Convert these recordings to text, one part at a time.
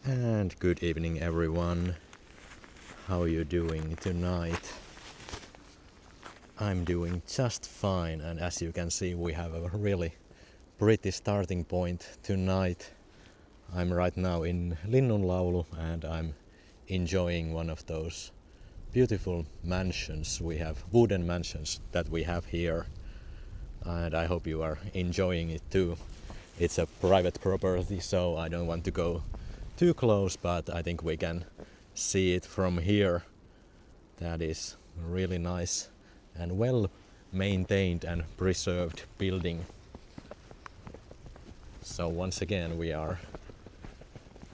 And good evening everyone. How are you doing tonight? I'm doing just fine, and as you can see we have a really pretty starting point tonight. I'm right now in Linnunlaulu and I'm enjoying one of those beautiful mansions we have, wooden mansions that we have here, and I hope you are enjoying it too. It's a private property, so I don't want to go too close, but I think we can see it from here. That is really nice and well maintained and preserved building. So once again we are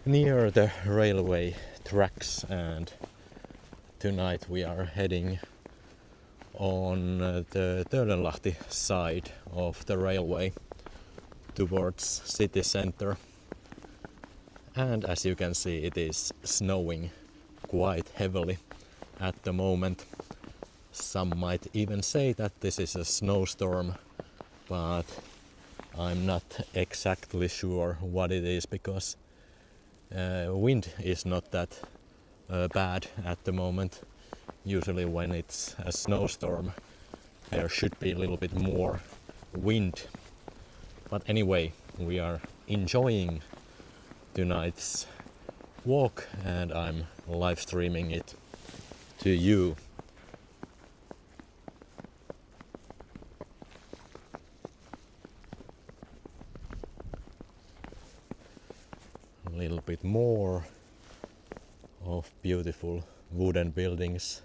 near the railway tracks, and tonight we are heading on the Töölönlahti side of the railway towards city center. And as you can see, it is snowing quite heavily at the moment. Some might even say that this is a snowstorm, but I'm not exactly sure what it is, because wind is not that bad at the moment. Usually when it's a snowstorm there should be a little bit more wind. But anyway, we are enjoying tonight's walk and I'm live streaming it to you. A little bit more of beautiful wooden buildings.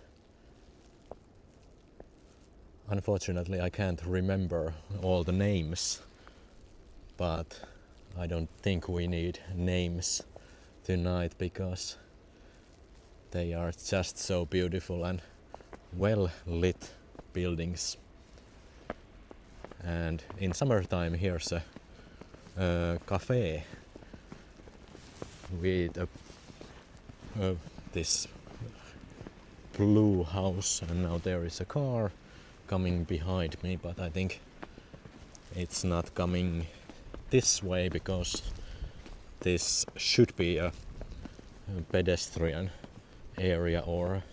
Unfortunately I can't remember all the names, but I don't think we need names tonight because they are just so beautiful and well lit buildings. And in summertime here's a cafe with this blue house, and now there is a car coming behind me, but I think it's not coming this way because this should be a pedestrian area or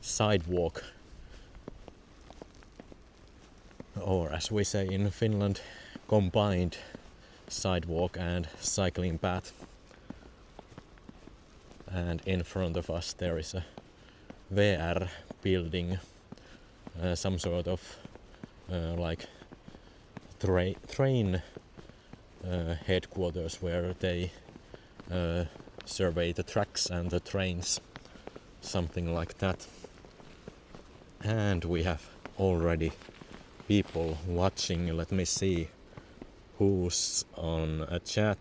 sidewalk, or as we say in Finland, combined sidewalk and cycling path. And in front of us there is a VR building, some sort of like train headquarters where they survey the tracks and the trains, something like that. And we have already people watching. Let me see who's on a chat.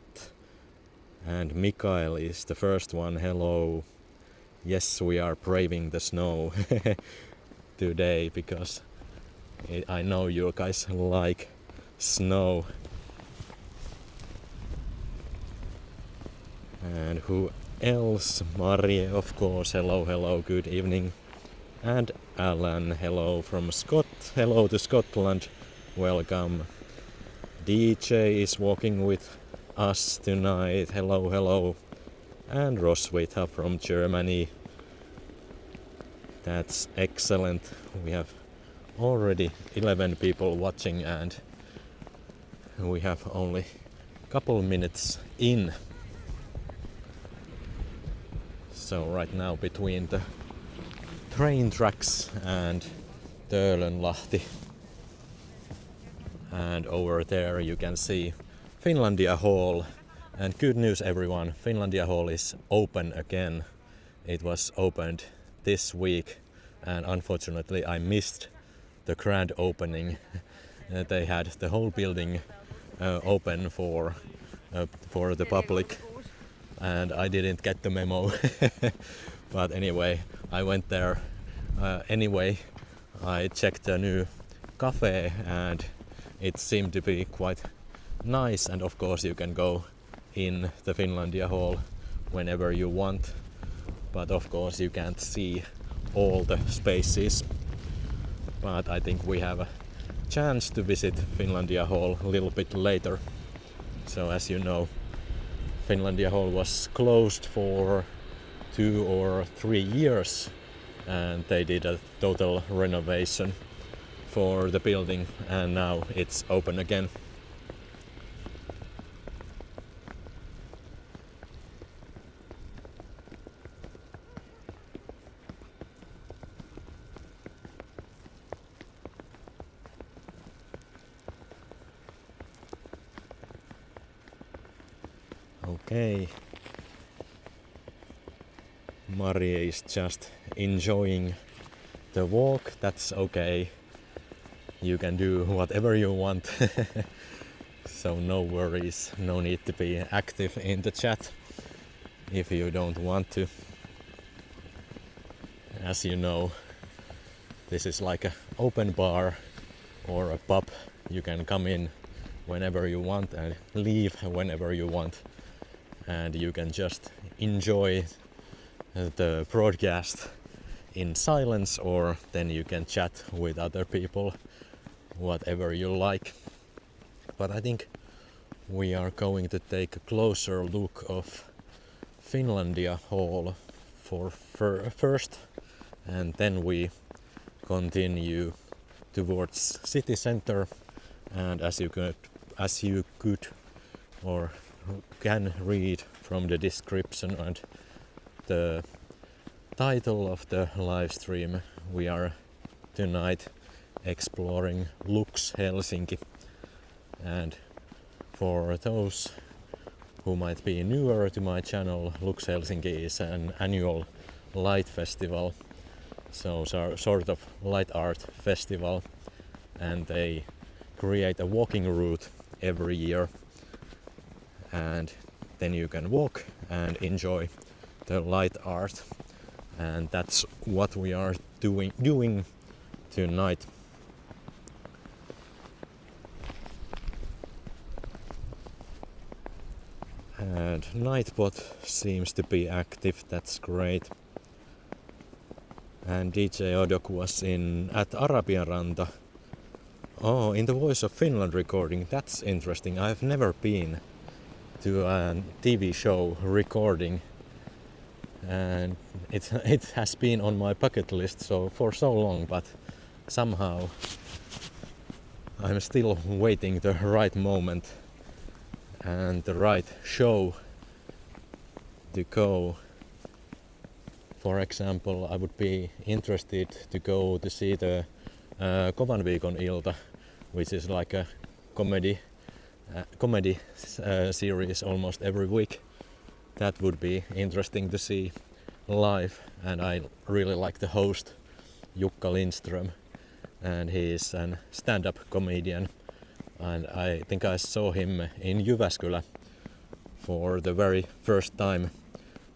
And Mikael is the first one. Hello. Yes, we are braving the snow today because I know you guys like snow. And who else? Marie, of course. Hello, good evening. And Alan, hello from hello to Scotland. Welcome. DJ is walking with us tonight. Hello. And Roswitha from Germany. That's excellent. We have already 11 people watching and we have only a couple minutes in. So right now between the train tracks and Töölönlahti, and over there you can see Finlandia Hall. And good news everyone, Finlandia Hall is open again. It was opened this week and unfortunately I missed the grand opening. They had the whole building open for the public and I didn't get the memo. But anyway, I went there anyway. I checked the new cafe and it seemed to be quite nice, and of course you can go in the Finlandia Hall whenever you want, but of course you can't see all the spaces. But I think we have a chance to visit Finlandia Hall a little bit later. So as you know, Finlandia Hall was closed for 2 or 3 years, and they did a total renovation for the building, and now it's open again. Okay. Maria is just enjoying the walk. That's okay. You can do whatever you want. So no worries, no need to be active in the chat if you don't want to. As you know, this is like an open bar or a pub. You can come in whenever you want and leave whenever you want, and you can just enjoy the broadcast in silence, or then you can chat with other people, whatever you like. But I think we are going to take a closer look of Finlandia Hall for first, and then we continue towards city center. And as you could or can read from the description and the title of the live stream, we are tonight exploring Lux Helsinki. And for those who might be newer to my channel, Lux Helsinki is an annual light festival, so sort of light art festival, and they create a walking route every year, and then you can walk and enjoy the light art, and that's what we are doing tonight. And Nightbot seems to be active, that's great. And DJ Odok was at Arabianranta. Oh, in the Voice of Finland recording, that's interesting. I've never been to a TV show recording, and it has been on my bucket list for so long, but somehow I'm still waiting the right moment and the right show to go. For example, I would be interested to go to see the Kovan viikon ilta, which is like a comedy series almost every week. That would be interesting to see live, and I really like the host Jukka Lindström, and he is a stand-up comedian, and I think I saw him in Jyväskylä for the very first time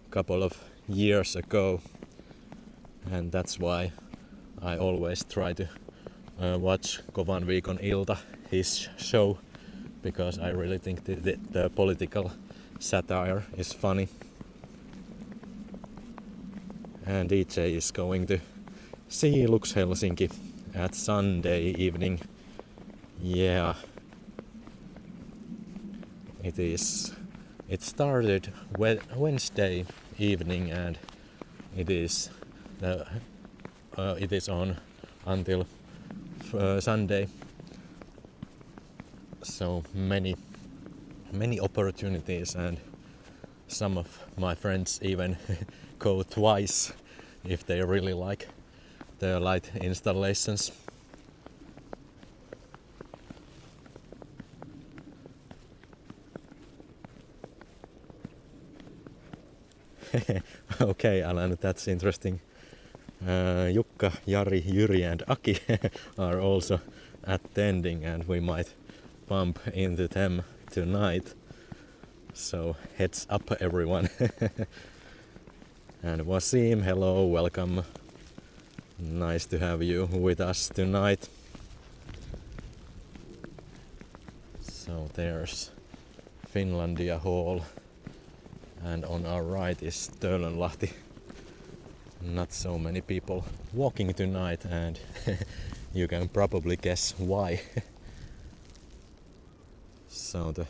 a couple of years ago, and that's why I always try to watch Kovan viikon ilta, his show, because I really think the political satire is funny. And DJ is going to see Lux Helsinki at Sunday evening. Yeah, it started Wednesday evening, and it is on until Sunday. So many opportunities, and some of my friends even go twice if they really like the light installations. Okay, Alan, that's interesting. Jukka, Jari, Jyri and Aki are also attending, and we might bump into them tonight. So heads up, everyone. And Wasim, hello, welcome. Nice to have you with us tonight. So there's Finlandia Hall, and on our right is Töölönlahti. Not so many people walking tonight, and you can probably guess why. So the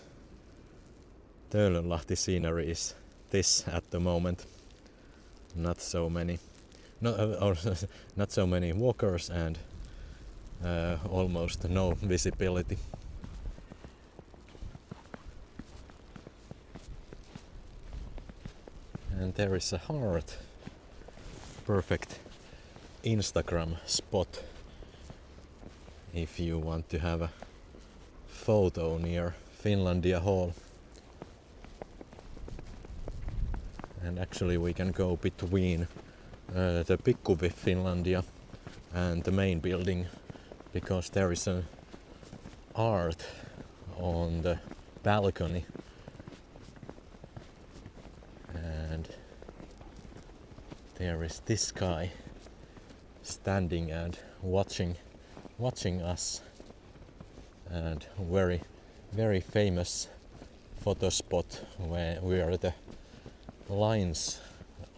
Töölönlahti scenery is this at the moment. Not so many, not so many walkers and almost no visibility. And there is a heart. Perfect Instagram spot if you want to have a photo near Finlandia Hall. And actually we can go between the Pikkuvi Finlandia and the main building, because there is an art on the balcony. And there is this guy standing and watching us, and very famous photo spot where the lines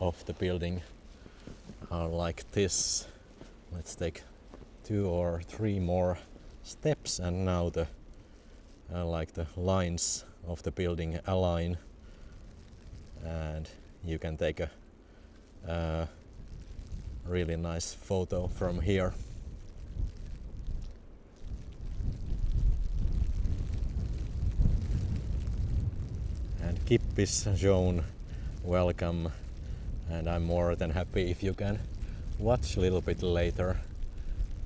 of the building are like this. Let's take 2 or 3 more steps, and now the like the lines of the building align, and you can take a really nice photo from here. And Kippis zone, welcome, and I'm more than happy if you can watch a little bit later.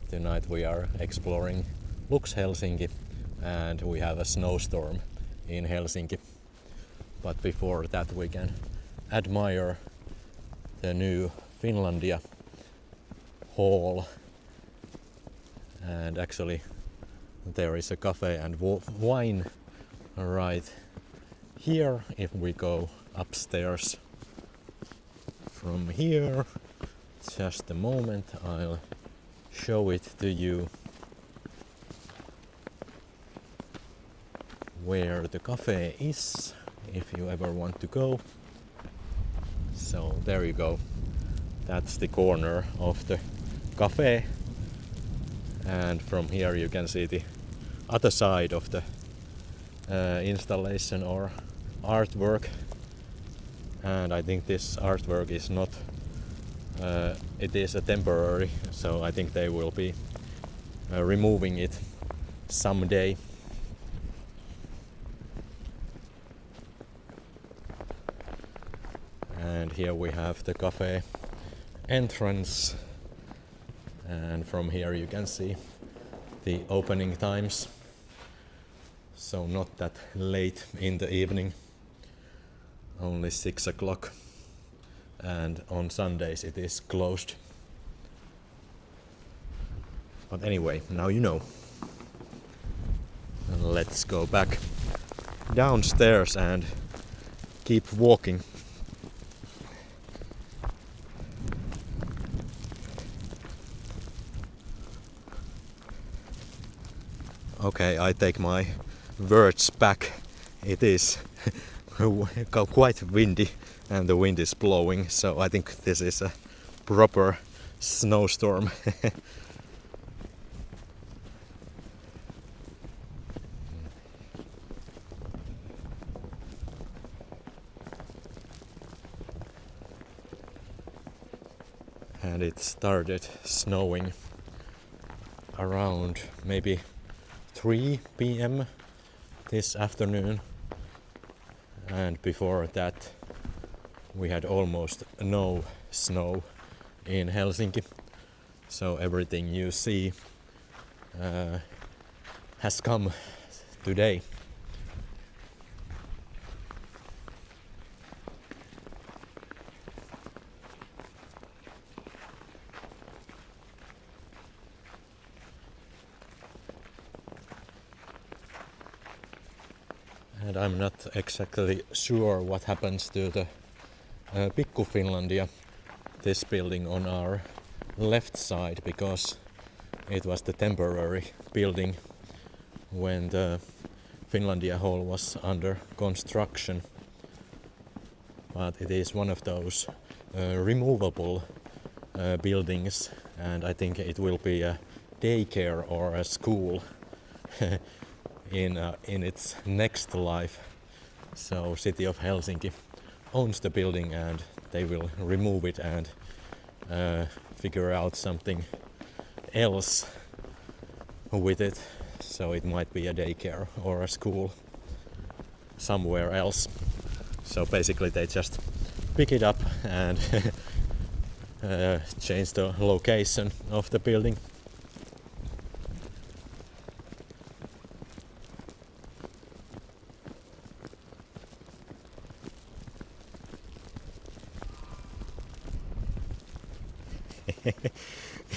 Tonight we are exploring Lux Helsinki, and we have a snowstorm in Helsinki. But before that we can admire the new Finlandia Hall. And actually there is a cafe and wine right here if we go upstairs. From here, just a moment, I'll show it to you where the cafe is if you ever want to go. So there you go, that's the corner of the cafe, and from here you can see the other side of the installation or artwork. And I think this artwork is not, it is a temporary, so I think they will be removing it someday. And here we have the cafe entrance, and from here you can see the opening times, so not that late in the evening, only 6 o'clock, and on Sundays it is closed. But anyway, now you know. And let's go back downstairs and keep walking. Okay, I take my words back. It is quite windy and the wind is blowing, so I think this is a proper snowstorm. And it started snowing around maybe 3 p.m. this afternoon, and before that we had almost no snow in Helsinki, so everything you see has come today. And I'm not exactly sure what happens to the Pikku Finlandia, this building on our left side, because it was the temporary building when the Finlandia Hall was under construction. But it is one of those removable buildings, and I think it will be a daycare or a school in its next life. So City of Helsinki owns the building and they will remove it and figure out something else with it. So it might be a daycare or a school somewhere else. So basically they just pick it up and change the location of the building.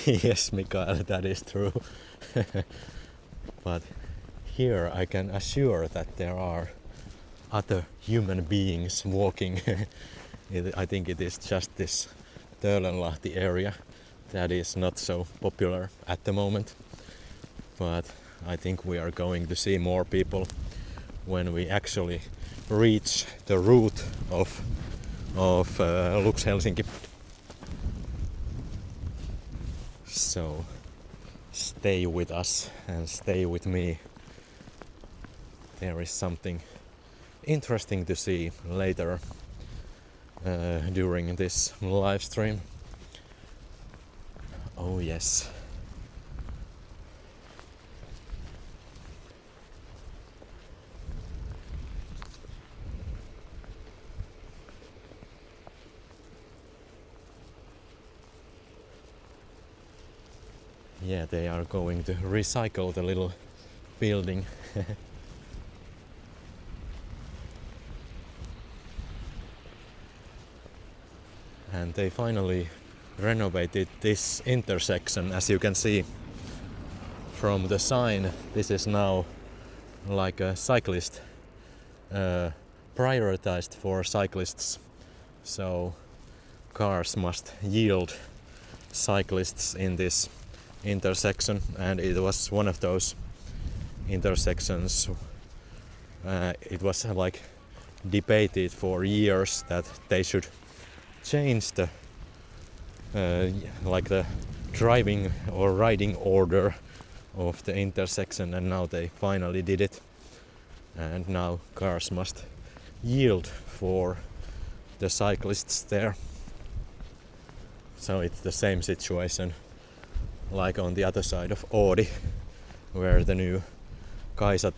Yes, Mikael, that is true. But here I can assure that there are other human beings walking. I think it is just this Töölönlahti area that is not so popular at the moment. But I think we are going to see more people when we actually reach the route of Lux Helsinki. So stay with us and stay with me. There is something interesting to see later during this live stream. Oh yes. Yeah, they are going to recycle the little building. And they finally renovated this intersection. As you can see from the sign, this is now like a cyclist, prioritized for cyclists. So cars must yield cyclists in this intersection, and it was one of those intersections. It was like debated for years that they should change the like the driving or riding order of the intersection, and now they finally did it, and now cars must yield for the cyclists there. So it's the same situation like on the other side of Oodi, where the new Kaisa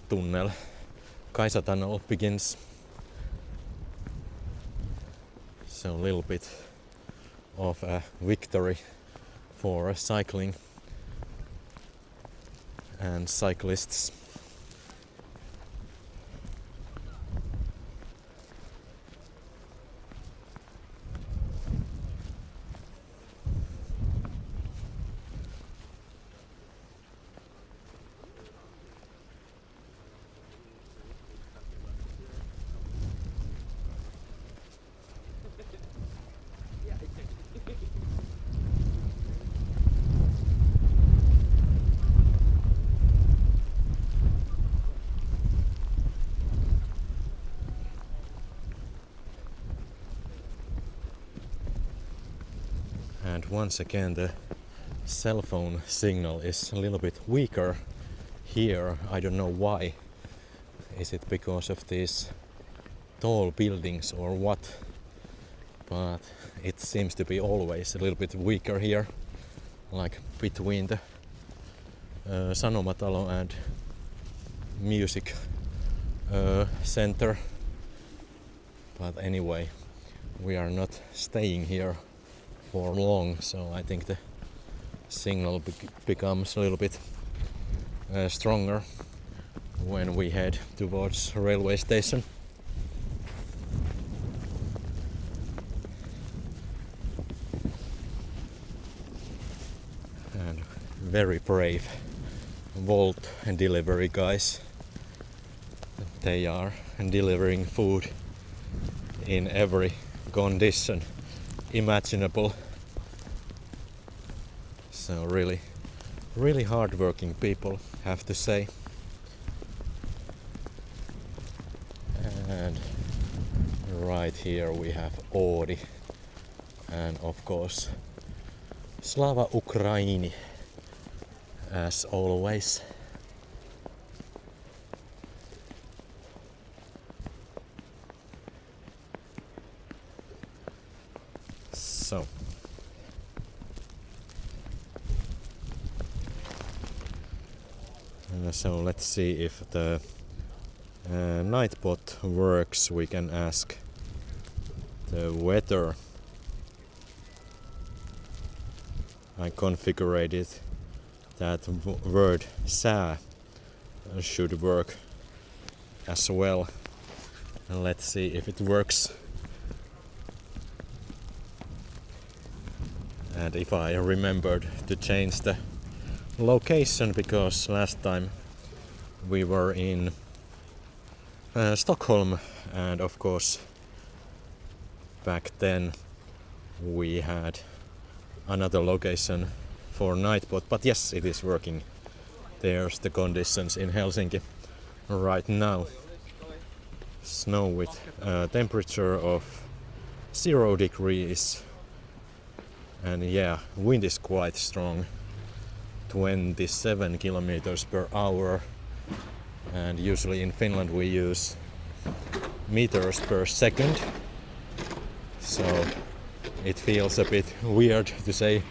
tunnel begins. So a little bit of a victory for cycling and cyclists. And once again the cell phone signal is a little bit weaker here. I don't know why. Is it because of these tall buildings or what? But it seems to be always a little bit weaker here, like between the Sanomatalo and music center. But anyway, we are not staying here for long, so I think the signal becomes a little bit stronger when we head towards railway station. And very brave Volt and delivery guys. They are delivering food in every condition imaginable. So really hard-working people, have to say. And right here we have Oodi, and of course Slava Ukraini, as always. So so let's see if the Nightbot works. We can ask the weather. I configured it that word sää should work as well. And let's see if it works. And if I remembered to change the location, because last time we were in Stockholm, and of course back then we had another location for Nightbot, but yes, it is working. There's the conditions in Helsinki right now. Snow with a temperature of 0 degrees, and yeah, wind is quite strong, 27 kilometers per hour, and usually in Finland we use meters per second, so it feels a bit weird to say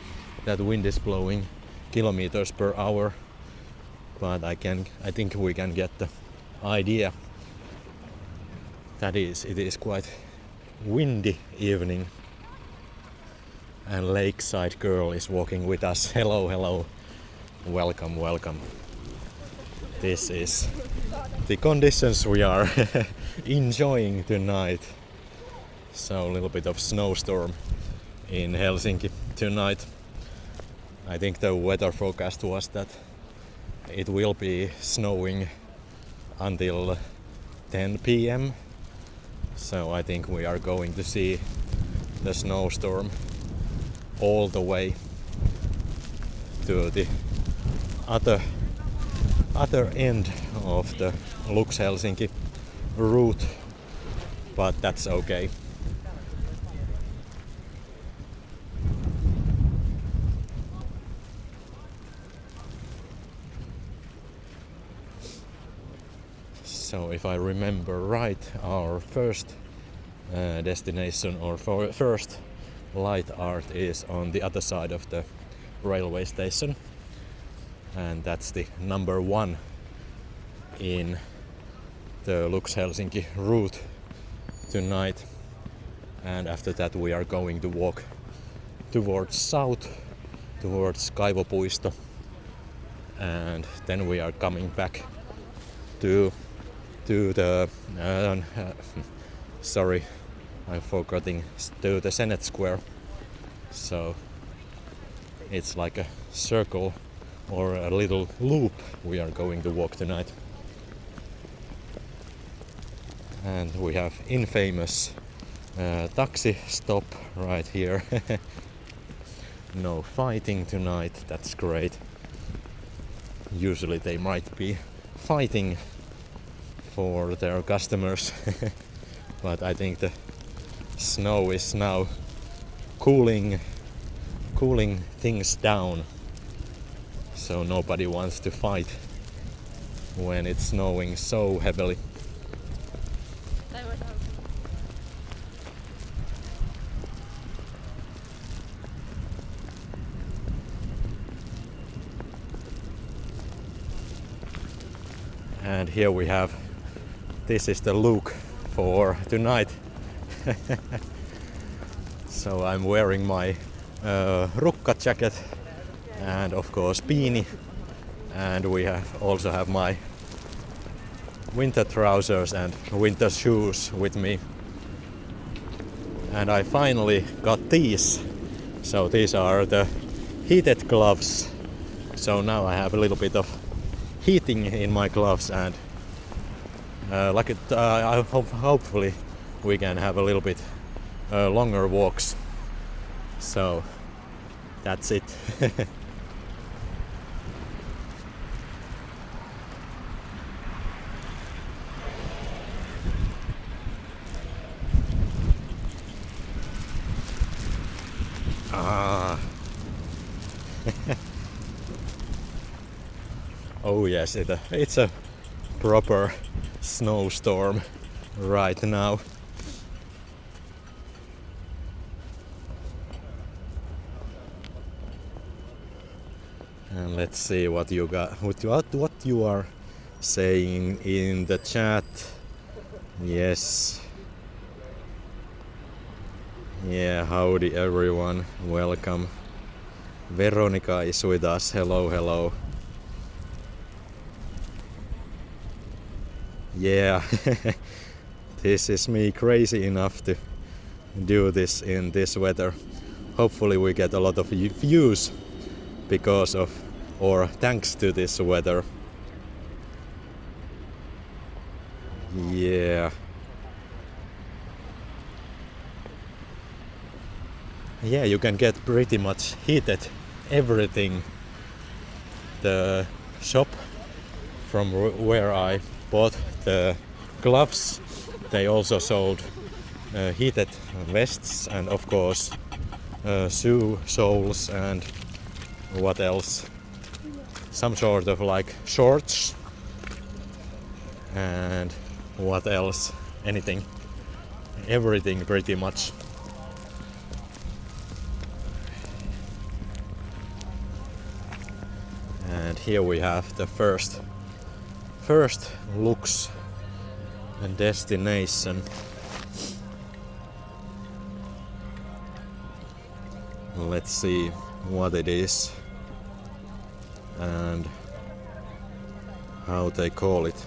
that wind is blowing kilometers per hour, but I think we can get the idea. That is, it is quite windy evening, and Lakeside Girl is walking with us. Hello, hello, welcome, welcome. This is the conditions we are enjoying tonight. So a little bit of snowstorm in Helsinki tonight. I think the weather forecast was that it will be snowing until 10 p.m. So I think we are going to see the snowstorm all the way to the other end of the Lux Helsinki route, but that's okay. So if I remember right, our first destination or first light art is on the other side of the railway station, and that's the number 1 in the Lux Helsinki route tonight. And after that we are going to walk towards south, towards Kaivopuisto, and then we are coming back to the sorry, I'm forgetting, to the Senate Square. So it's like a circle or a little loop we are going to walk tonight. And we have infamous taxi stop right here. No fighting tonight, that's great. Usually they might be fighting for their customers, but I think the snow is now cooling things down, so nobody wants to fight when it's snowing so heavily. And here we have, this is the look for tonight. So I'm wearing my rukka jacket and of course beanie, and we also have my winter trousers and winter shoes with me. And I finally got these. So these are the heated gloves. So now I have a little bit of heating in my gloves, and hopefully we can have a little bit longer walks. So that's it. Oh yes, it's a proper snowstorm right now. And let's see what you got, what you are saying in the chat. Yes. Yeah, howdy everyone, welcome. Veronica is with us, hello, hello. Yeah, this is me crazy enough to do this in this weather. Hopefully we get a lot of views because of, or thanks to this weather. Yeah. Yeah, you can get pretty much heated everything. The shop from where I bought the gloves, they also sold heated vests and of course shoe soles and what else, some sort of like shorts and what else, anything, everything pretty much. And here we have the first Lux destination. Let's see what it is and how they call it.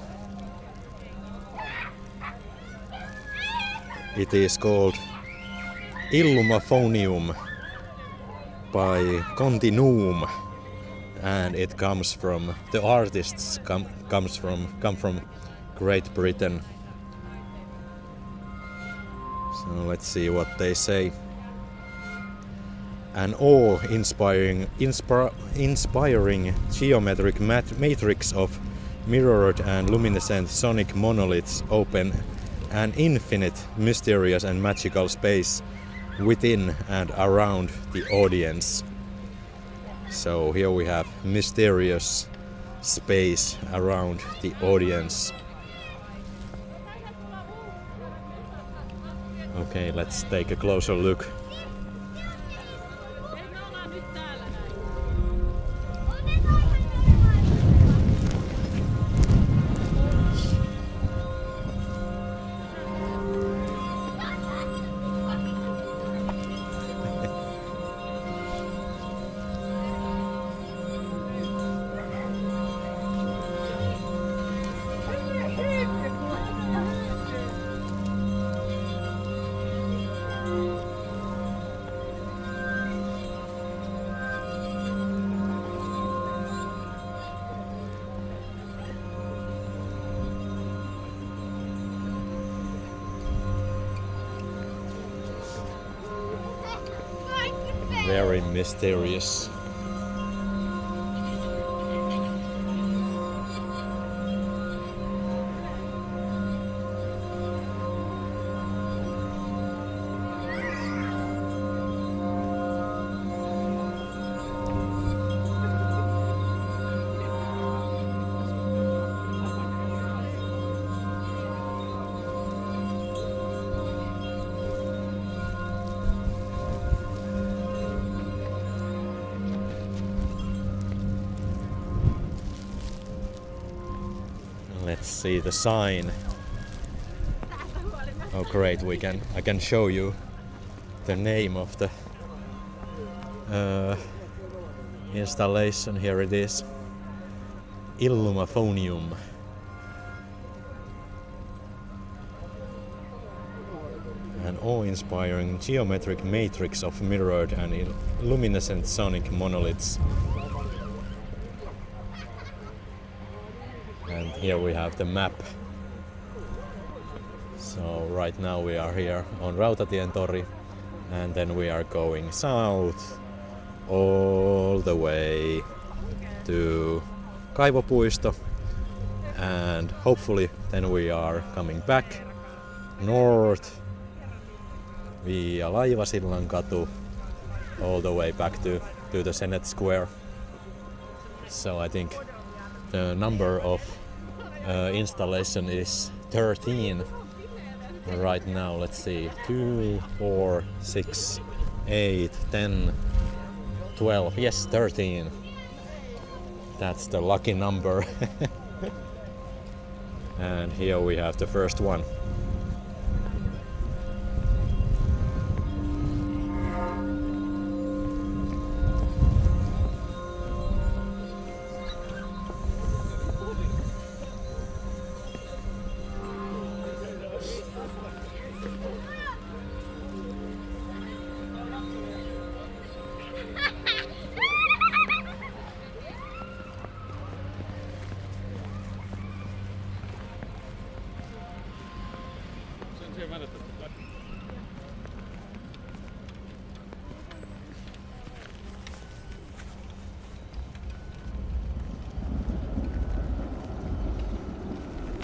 It is called Illumaphonium by Continuum, and it comes from, the artists come from Great Britain. So let's see what they say. An awe-inspiring geometric matrix of mirrored and luminescent sonic monoliths open an infinite, mysterious and magical space within and around the audience. So here we have mysterious space around the audience. Okay, let's take a closer look. Very mysterious. Let's see the sign. Oh great, I can show you the name of the installation. Here it is. Illumaphonium. An awe-inspiring geometric matrix of mirrored and luminescent sonic monoliths. And here we have the map. So right now we are here on Rautatien Tori, and then we are going south all the way to Kaivopuisto, and hopefully then we are coming back north via Laivasillan katu all the way back to the Senate Square. So I think the number of installation is 13 right now. Let's see, 2, 4, 6, 8, 10, 12, yes, 13. That's the lucky number. And here we have the first one.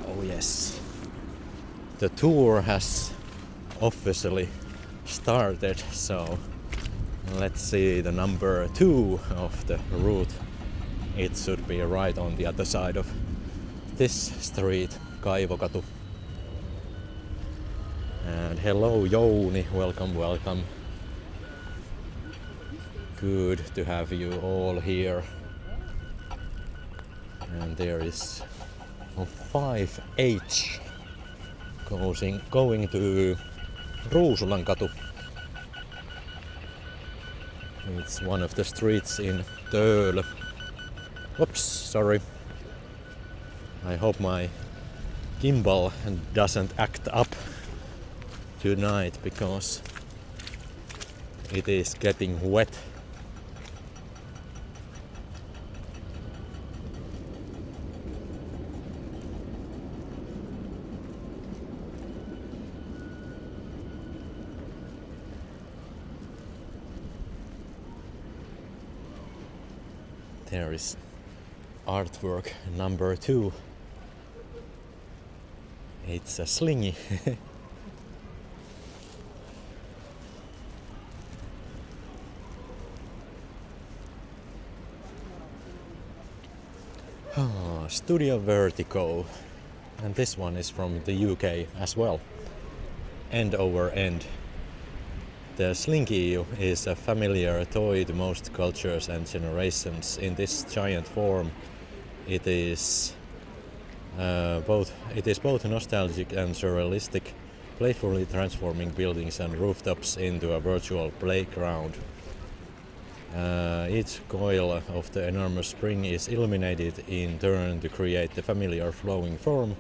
Oh yes, the tour has officially started, so let's see the number 2 of the route. It should be right on the other side of this street, Kaivokatu. And hello Jouni, welcome, welcome. Good to have you all here. And there is 5H going to Ruusulankatu. It's one of the streets in Töölö. Whoops, sorry. I hope my gimbal doesn't act up tonight because it is getting wet. There is artwork number 2. It's a slingy. Studio Vertigo, and this one is from the UK as well. End over end. The Slinky is a familiar toy to most cultures and generations. In this giant form, it is both nostalgic and surrealistic, playfully transforming buildings and rooftops into a virtual playground. Each coil of the enormous spring is illuminated in turn to create the familiar flowing form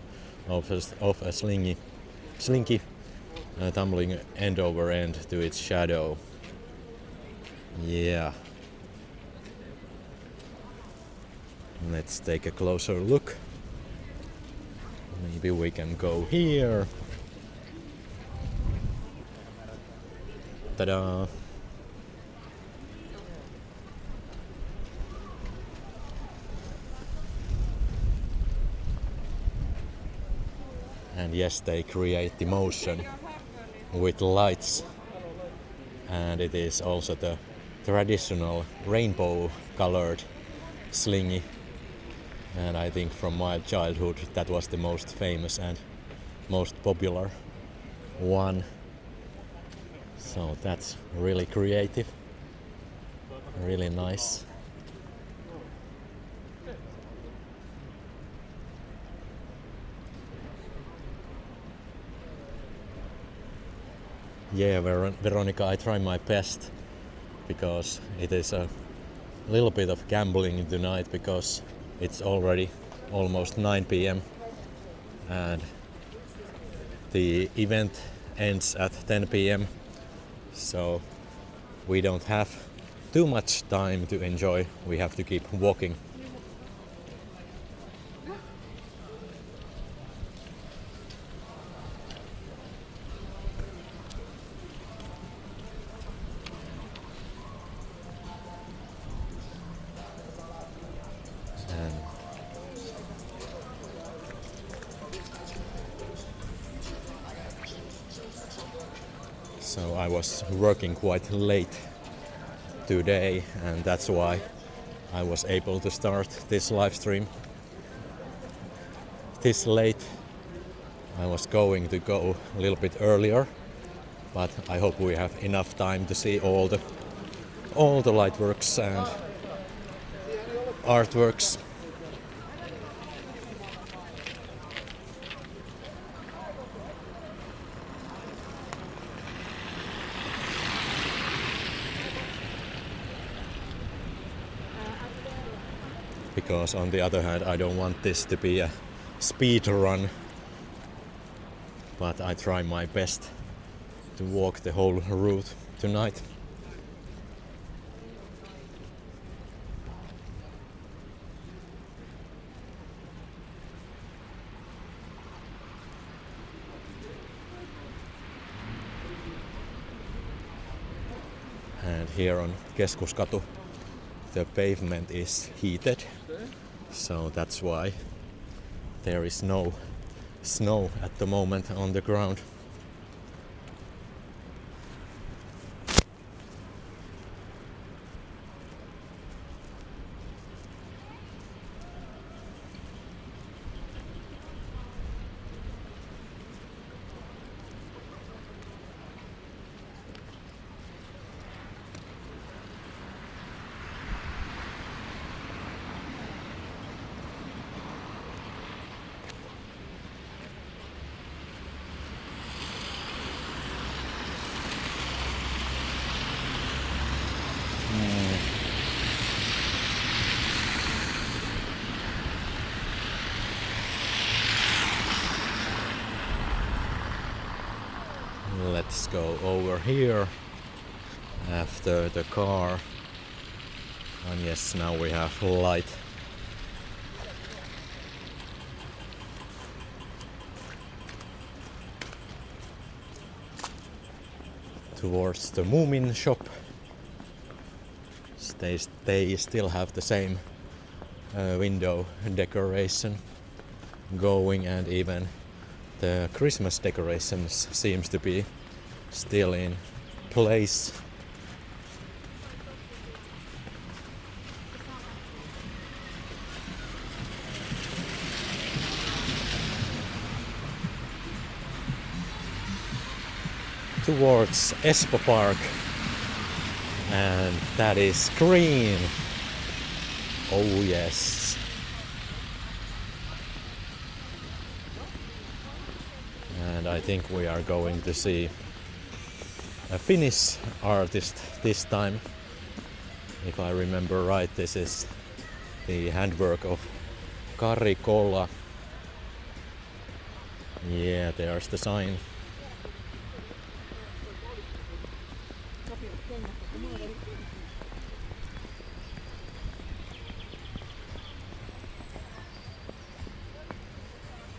of a slinky, tumbling end over end to its shadow. Yeah. Let's take a closer look. Maybe we can go here. Ta-da! And yes, they create the motion with lights, and it is also the traditional rainbow colored slingy, and I think from my childhood that was the most famous and most popular one. So that's really creative, really nice. Yeah, Veronica, I try my best because it is a little bit of gambling tonight because it's already almost 9 p.m. and the event ends at 10 p.m. so we don't have too much time to enjoy. We have to keep walking. So I was working quite late today, and that's why I was able to start this live stream this late. I was going to go a little bit earlier, but I hope we have enough time to see all the lightworks and artworks. because on the other hand I don't want this to be a speed run, but I try my best to walk the whole route tonight. And here on Keskuskatu the pavement is heated, so that's why there is no snow at the moment on the ground. Let's go over here after the car. And yes, now we have light. Towards the Moomin shop. They still have the same window decoration going, and even the Christmas decorations seems to be still in place. Towards Espoo Park, and that is green. Oh yes. And I think we are going to see a Finnish artist this time. If I remember right, this is the handwork of Kari Kolla. Yeah, there's the sign.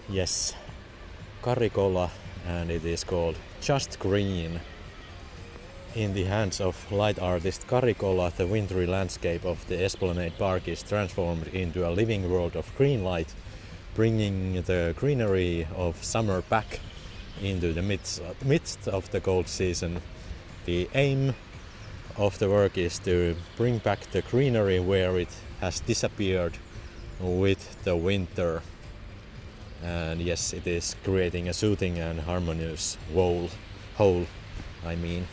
Yes, Kari Kolla, and it is called Just Green. In the hands of light artist Kari Kolla, the wintry landscape of the Esplanade Park is transformed into a living world of green light, bringing the greenery of summer back into the midst of the cold season. The aim of the work is to bring back the greenery where it has disappeared with the winter. And yes, it is creating a soothing and harmonious whole. I mean.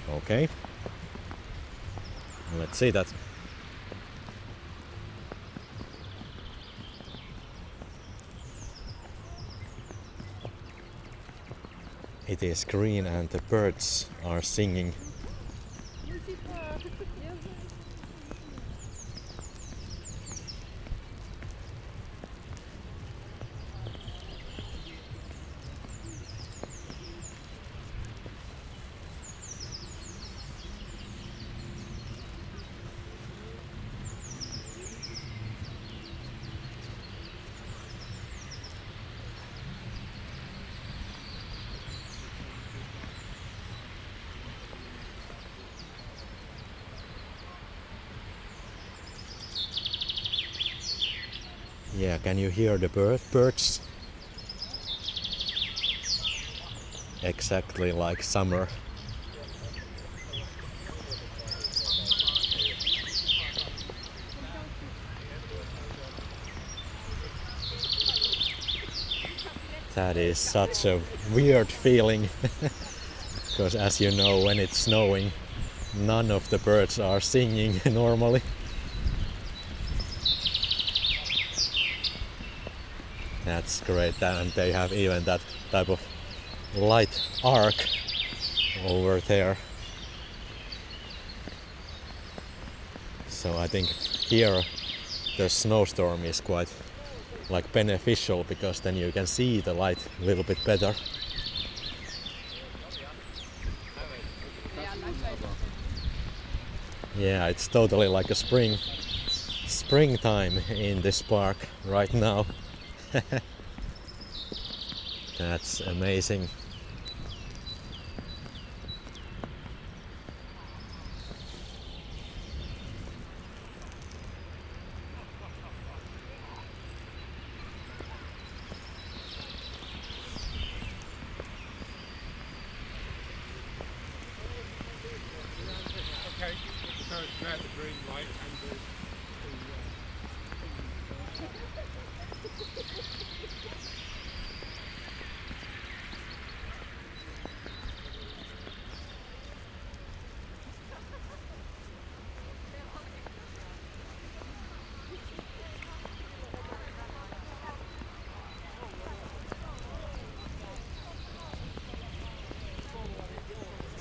Okay. Let's see that. It is green and the birds are singing. Yeah, can you hear the birds? Exactly like summer. That is such a weird feeling, because as you know, when it's snowing, none of the birds are singing normally. That's great, and they have even that type of light arc over there. So I think here the snowstorm is quite like beneficial, because then you can see the light a little bit better. Yeah, it's totally like a springtime in this park right now. That's amazing. Okay, so it's now the green light and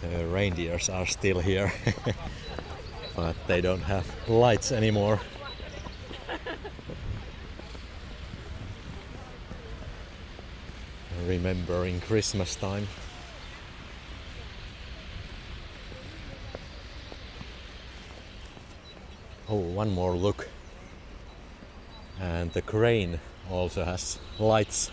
The reindeers are still here, but they don't have lights anymore. Remembering Christmas time. Oh, one more look. And the crane also has lights.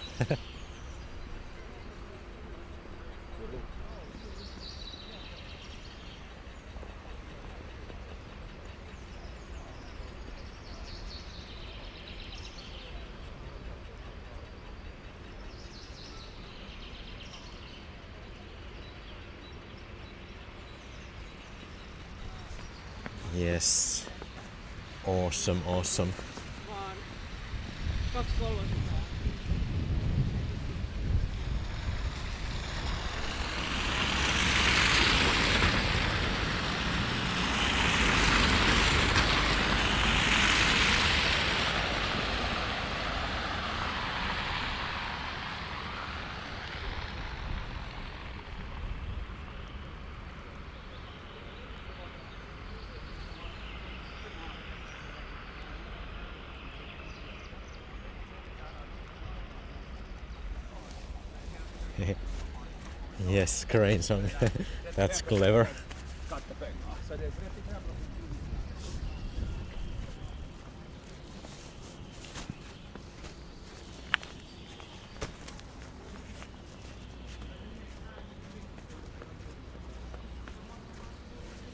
Yes. Awesome, awesome. Yes, crane song. That's clever.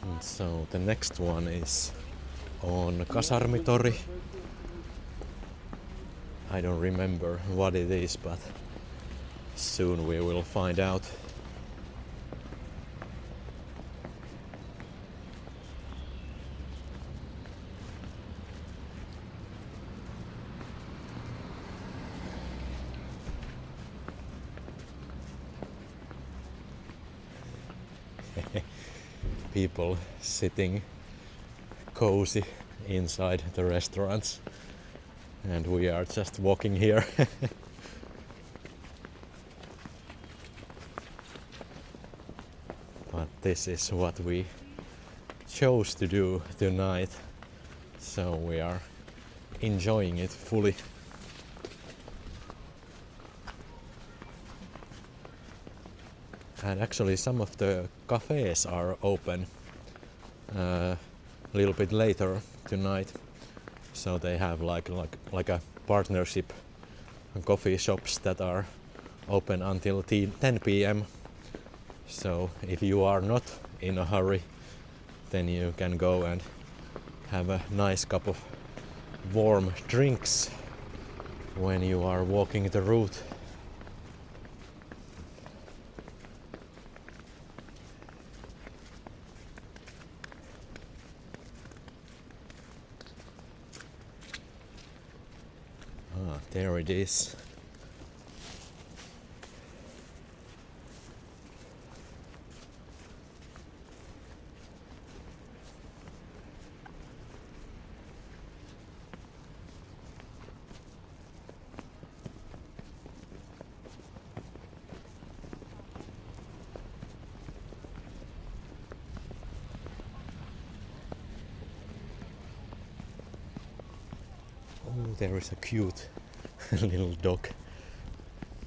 And so the next one is on Kasarmitori. I don't remember what it is, but soon we will find out. People sitting cozy inside the restaurants, and we are just walking here. But this is what we chose to do tonight, so we are enjoying it fully. And actually some of the cafes are open a little bit later tonight, so they have like a partnership coffee shops that are open until 10 p.m. So if you are not in a hurry, then you can go and have a nice cup of warm drinks when you are walking the route. There it is. there is a cute little dog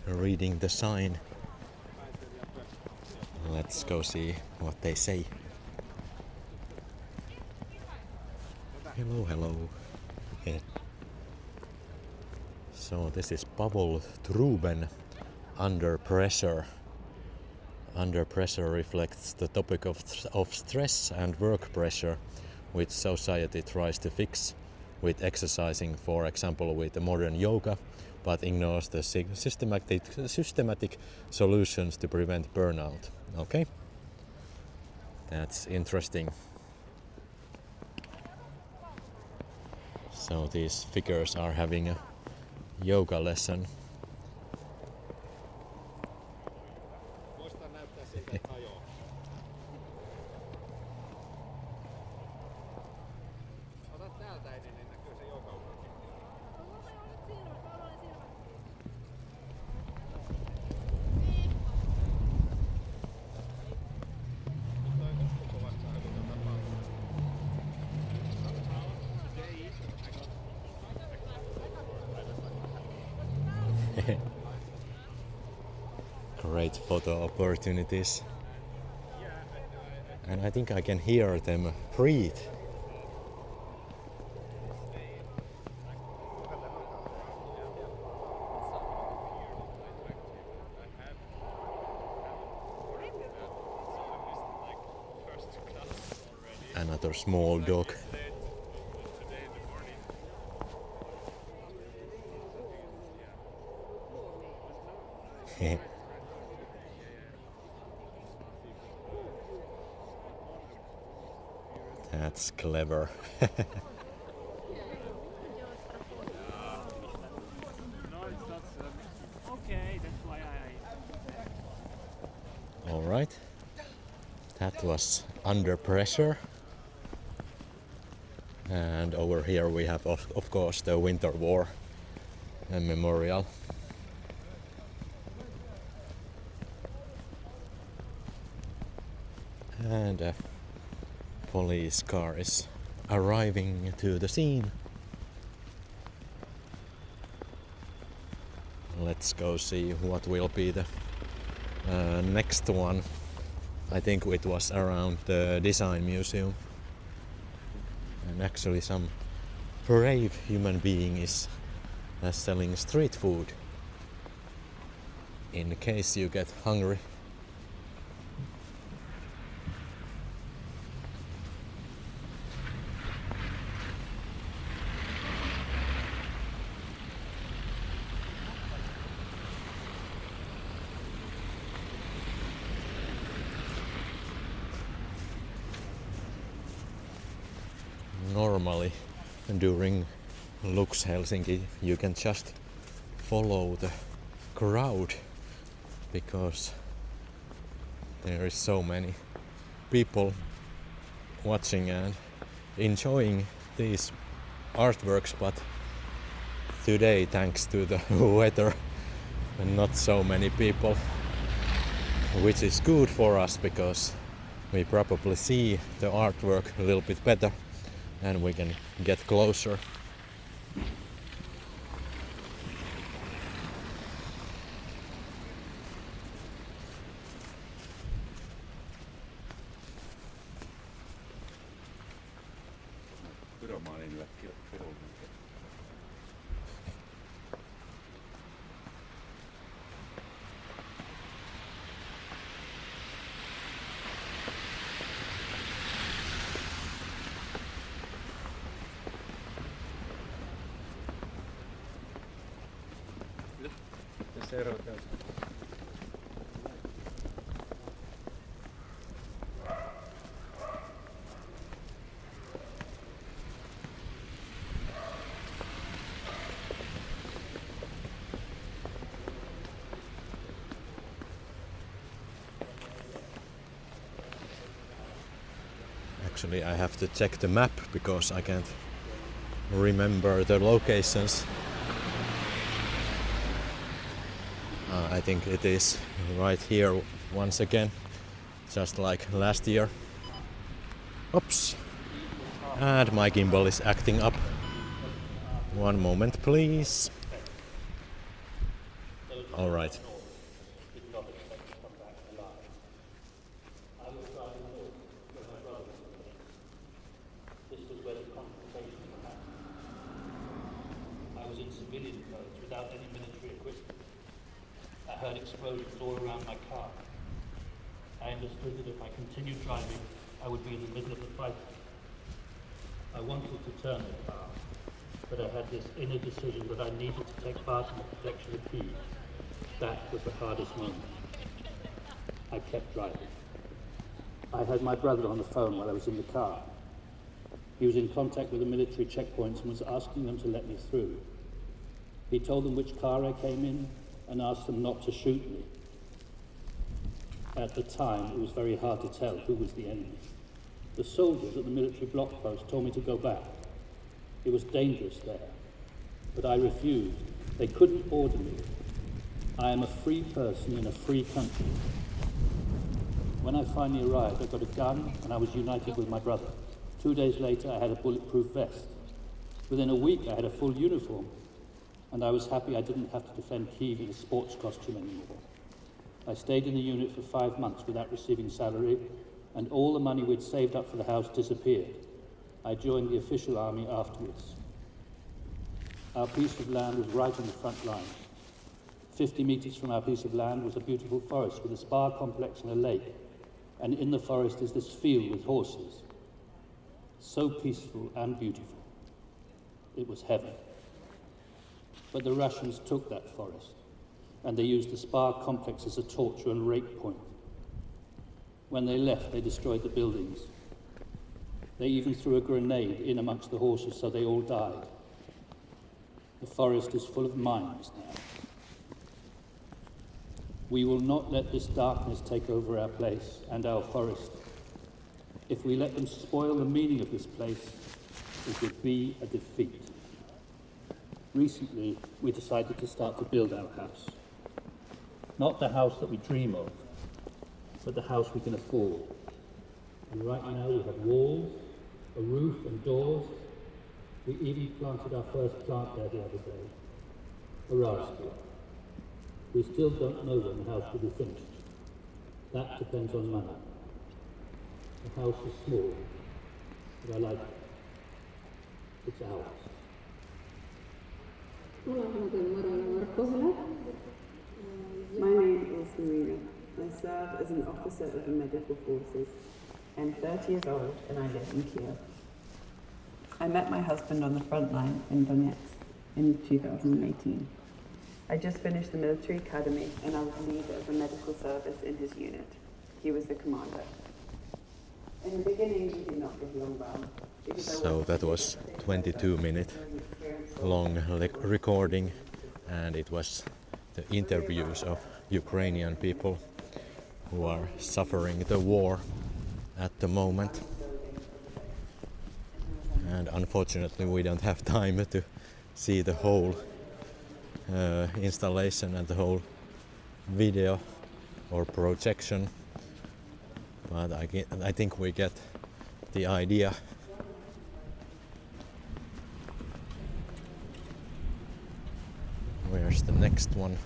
reading the sign. Let's go see what they say. Hello, hello. Yeah. So this is Pavel Truben, Under Pressure. Under Pressure reflects the topic of stress and work pressure, which society tries to fix with exercising, for example with the modern yoga, but ignores the systematic solutions to prevent burnout. Okay? That's interesting. So these figures are having a yoga lesson. Great photo opportunities. And I think I can hear them breathe. Another small dog. That's clever. All right. That was Under Pressure. And over here we have of course the Winter War memorial. And a police car is arriving to the scene. Let's go see what will be the next one. I think it was around the Design Museum. And actually some brave human being is selling street food in case you get hungry. Normally during Lux Helsinki you can just follow the crowd because there is so many people watching and enjoying these artworks, but today, thanks to the weather, not so many people, which is good for us because we probably see the artwork a little bit better and we can get closer. Actually, I have to check the map because I can't remember the locations. I think it is right here once again, just like last year. Oops! And my gimbal is acting up. One moment, please. All right. Without any military equipment. I heard explosions all around my car. I understood that if I continued driving, I would be in the middle of the fight. I wanted to turn the car, but I had this inner decision that I needed to take part in the protection of peace. That was the hardest moment. I kept driving. I had my brother on the phone while I was in the car. He was in contact with the military checkpoints and was asking them to let me through. He told them which car I came in and asked them not to shoot me. At the time, it was very hard to tell who was the enemy. The soldiers at the military block post told me to go back. It was dangerous there, but I refused. They couldn't order me. I am a free person in a free country. When I finally arrived, I got a gun and I was united with my brother. 2 days later, I had a bulletproof vest. Within a week, I had a full uniform. And I was happy I didn't have to defend Kyiv in a sports costume anymore. I stayed in the unit for 5 months without receiving salary, and all the money we'd saved up for the house disappeared. I joined the official army afterwards. Our piece of land was right on the front line. 50 meters from our piece of land was a beautiful forest with a spa complex and a lake, and in the forest is this field with horses. So peaceful and beautiful. It was heaven. But the Russians took that forest, and they used the spa complex as a torture and rape point. When they left, they destroyed the buildings. They even threw a grenade in amongst the horses, so they all died. The forest is full of mines now. We will not let this darkness take over our place and our forest. If we let them spoil the meaning of this place, it would be a defeat. Recently, we decided to start to build our house. Not the house that we dream of, but the house we can afford. And right now we have walls, a roof and doors. We even planted our first plant there the other day, a raspberry. We still don't know when the house will be finished. That depends on money. The house is small, but I like it. It's ours. My name is Marina. I serve as an officer of the medical forces. I'm 30 years old and I live in Kiev. I met my husband on the front line in Donetsk in 2018. I just finished the military academy and I was leader of the medical service in his unit. He was the commander. In the beginning, we did not get along well. So that was 22-minute long recording, and it was the interviews of Ukrainian people who are suffering the war at the moment. And unfortunately we don't have time to see the whole installation and the whole video or projection, but I think we get the idea. Where's the next one?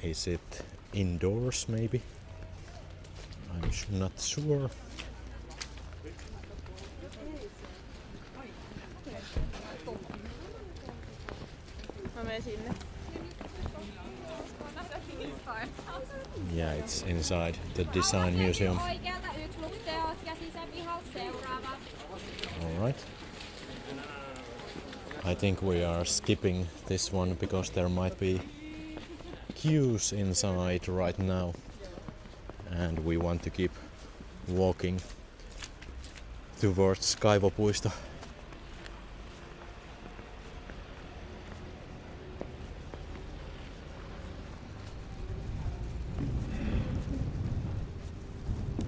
Is it indoors maybe? I'm not sure. Yeah, it's inside the design museum. Alright. I think we are skipping this one because there might be queues inside right now, and we want to keep walking towards Kaivopuisto.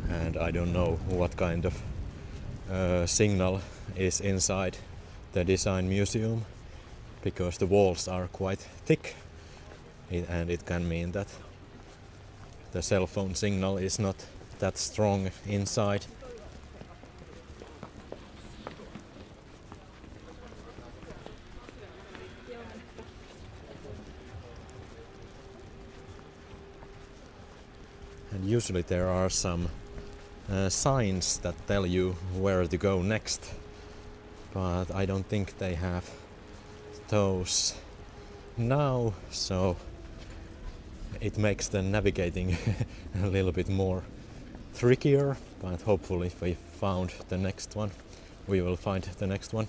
And I don't know what kind of signal is inside the design museum, because the walls are quite thick, and it can mean that the cell phone signal is not that strong inside. Usually there are some signs that tell you where to go next, but I don't think they have those now, so it makes the navigating a little bit more trickier, but hopefully if we found the next one, we will find the next one.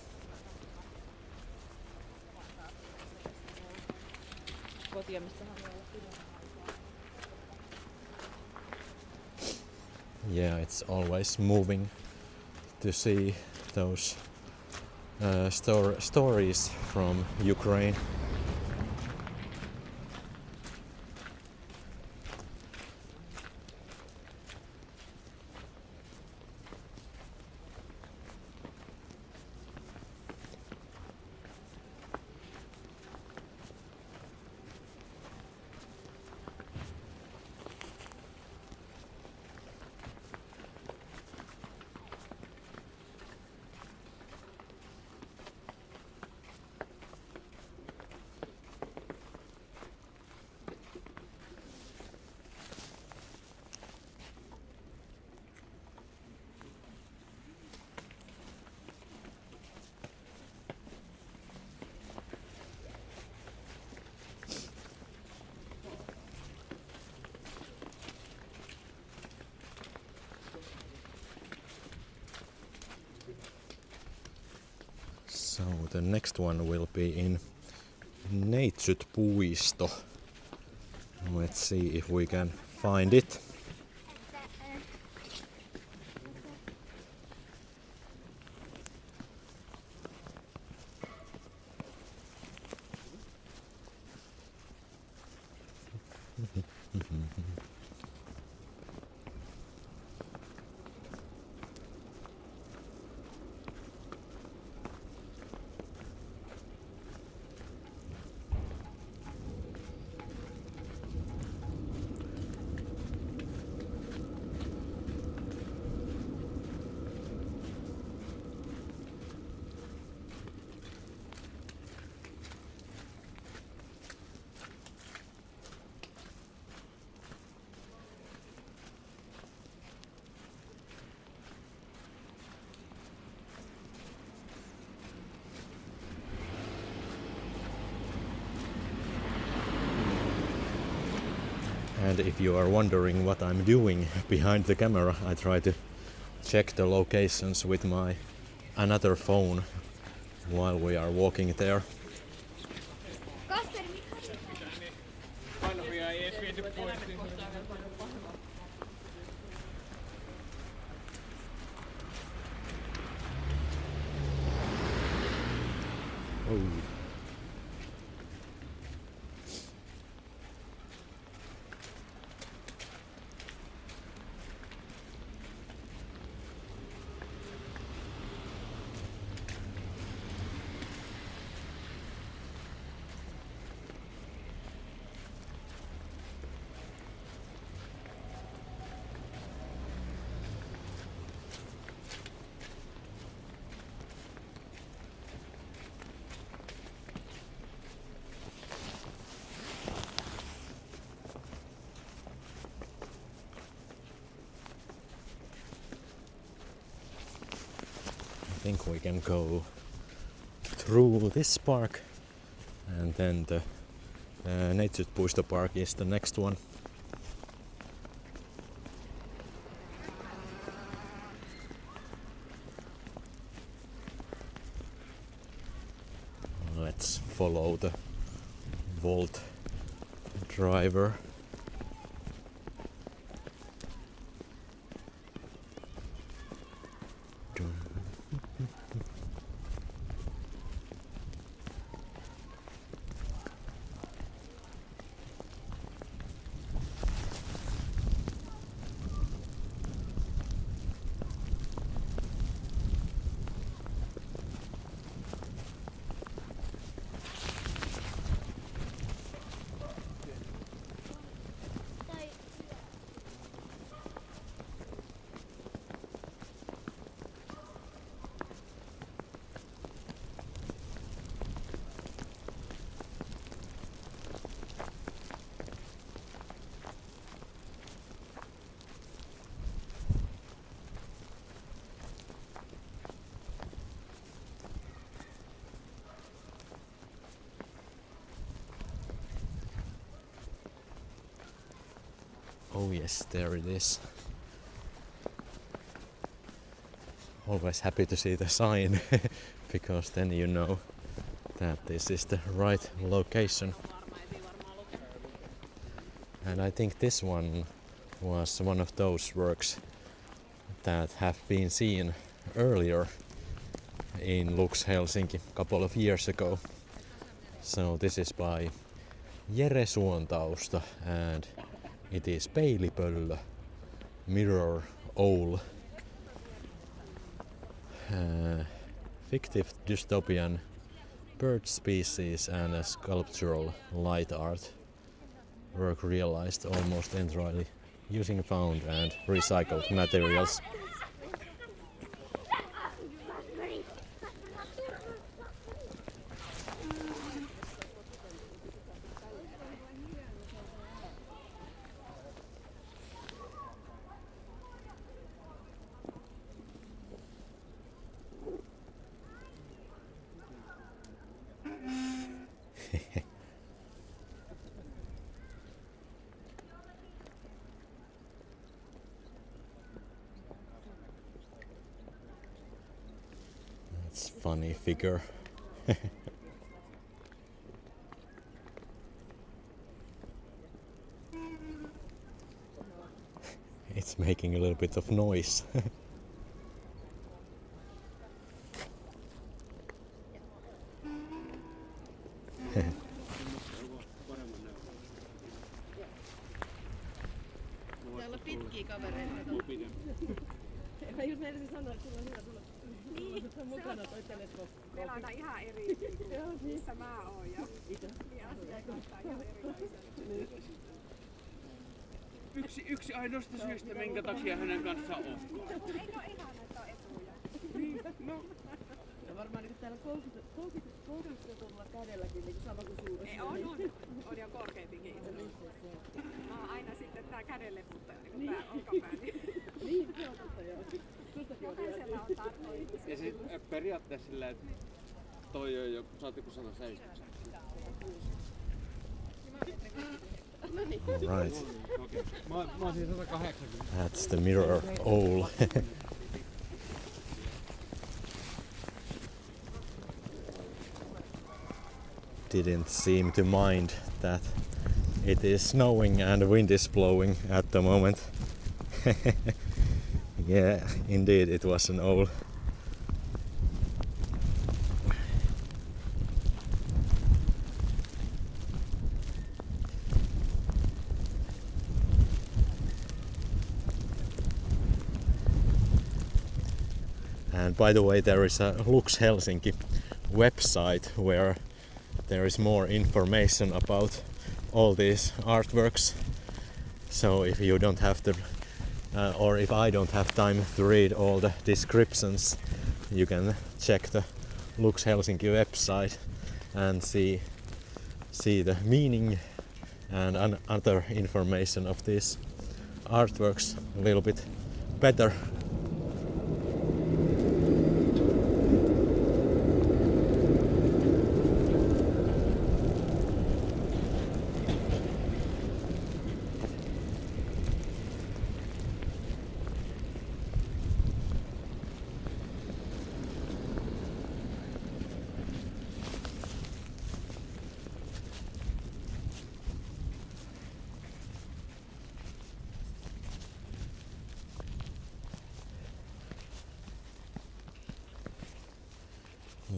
Yeah, it's always moving to see those stories from Ukraine. So the next one will be in Kaivopuisto. Let's see if we can find it. And if you are wondering what I'm doing behind the camera, I try to check the locations with my another phone while we are walking there. Oh. I think we can go through this park, and then the Kaivopuisto park is the next one. Let's follow the Volt driver. Oh yes, there it is. Always happy to see the sign because then you know that this is the right location. And I think this one was one of those works that have been seen earlier in Lux Helsinki a couple of years ago. So this is by Jere Suontausta and it is Peilipöllö Mirror Owl. Fictive dystopian bird species and a sculptural light art work realized almost entirely using found and recycled materials. That's a funny figure. It's making a little bit of noise. Täällä on pitkiä kavereita. Mä just meinasin sanoa, että sulla on hyvä tulla. Niin, se on mukana toi teleskooppi. Meillä on ihan eri, missä mä oon ja niin asiat kannattaa ihan erilaisia. Yksi ainoasta syystä, minkä takia hänen kanssaan on. Eikö ole ihan näitä etuja? No. Ja varmaan niin täällä koukutetulla kädelläkin niin sama kuin suuressa. Ei, on jo korkeampikin itse asiassa. Mä oon aina sitten tää kädelle, mutta niin tää olkapää. Niin, se on totta joo. Jokaisella on tarkoitus. Ja siis periaatteessa silleen, että toi on jo, sä oot joku 170. Right. Okay. Mä oon siis 180. That's the mirror owl. Didn't seem to mind that it is snowing and the wind is blowing at the moment. Yeah, indeed it was an owl. And by the way, there is a Lux Helsinki website where there is more information about all these artworks. So if you don't have the or if I don't have time to read all the descriptions, you can check the Lux Helsinki website and see the meaning and other information of these artworks a little bit better.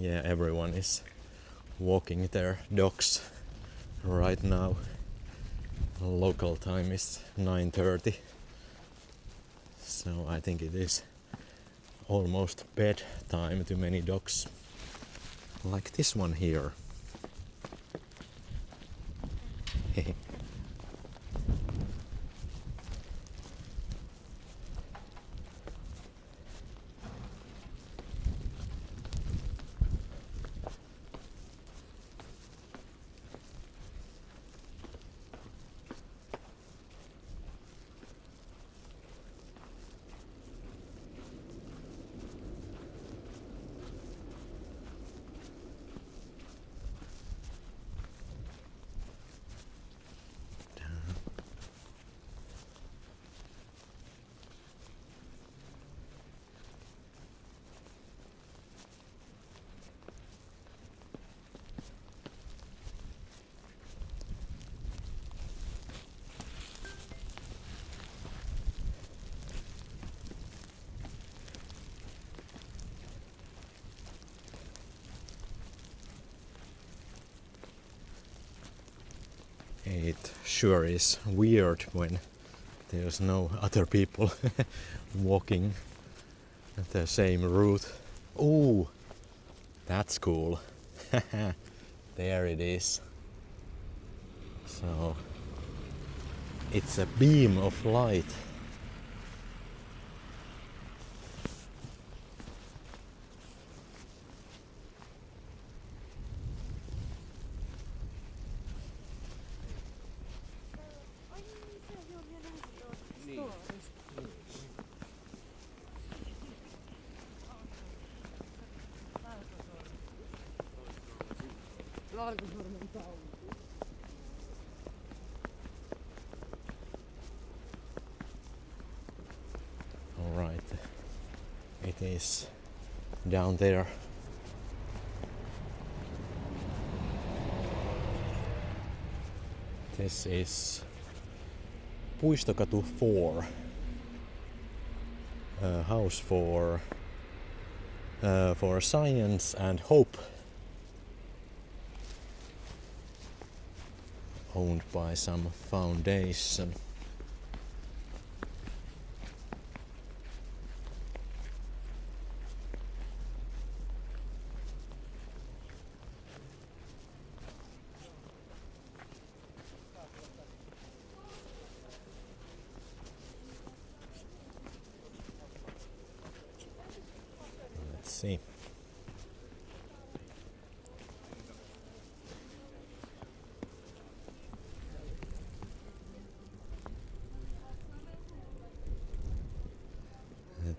Yeah, everyone is walking their dogs right now. Local time is 9:30, so I think it is almost bedtime to many dogs, like this one here. It sure is weird when there's no other people walking the same route. Ooh, that's cool. There it is. So it's a beam of light. Alright, it is down there. This is Puistokatu 4, a house for science and hope, owned by some foundation. Let's see.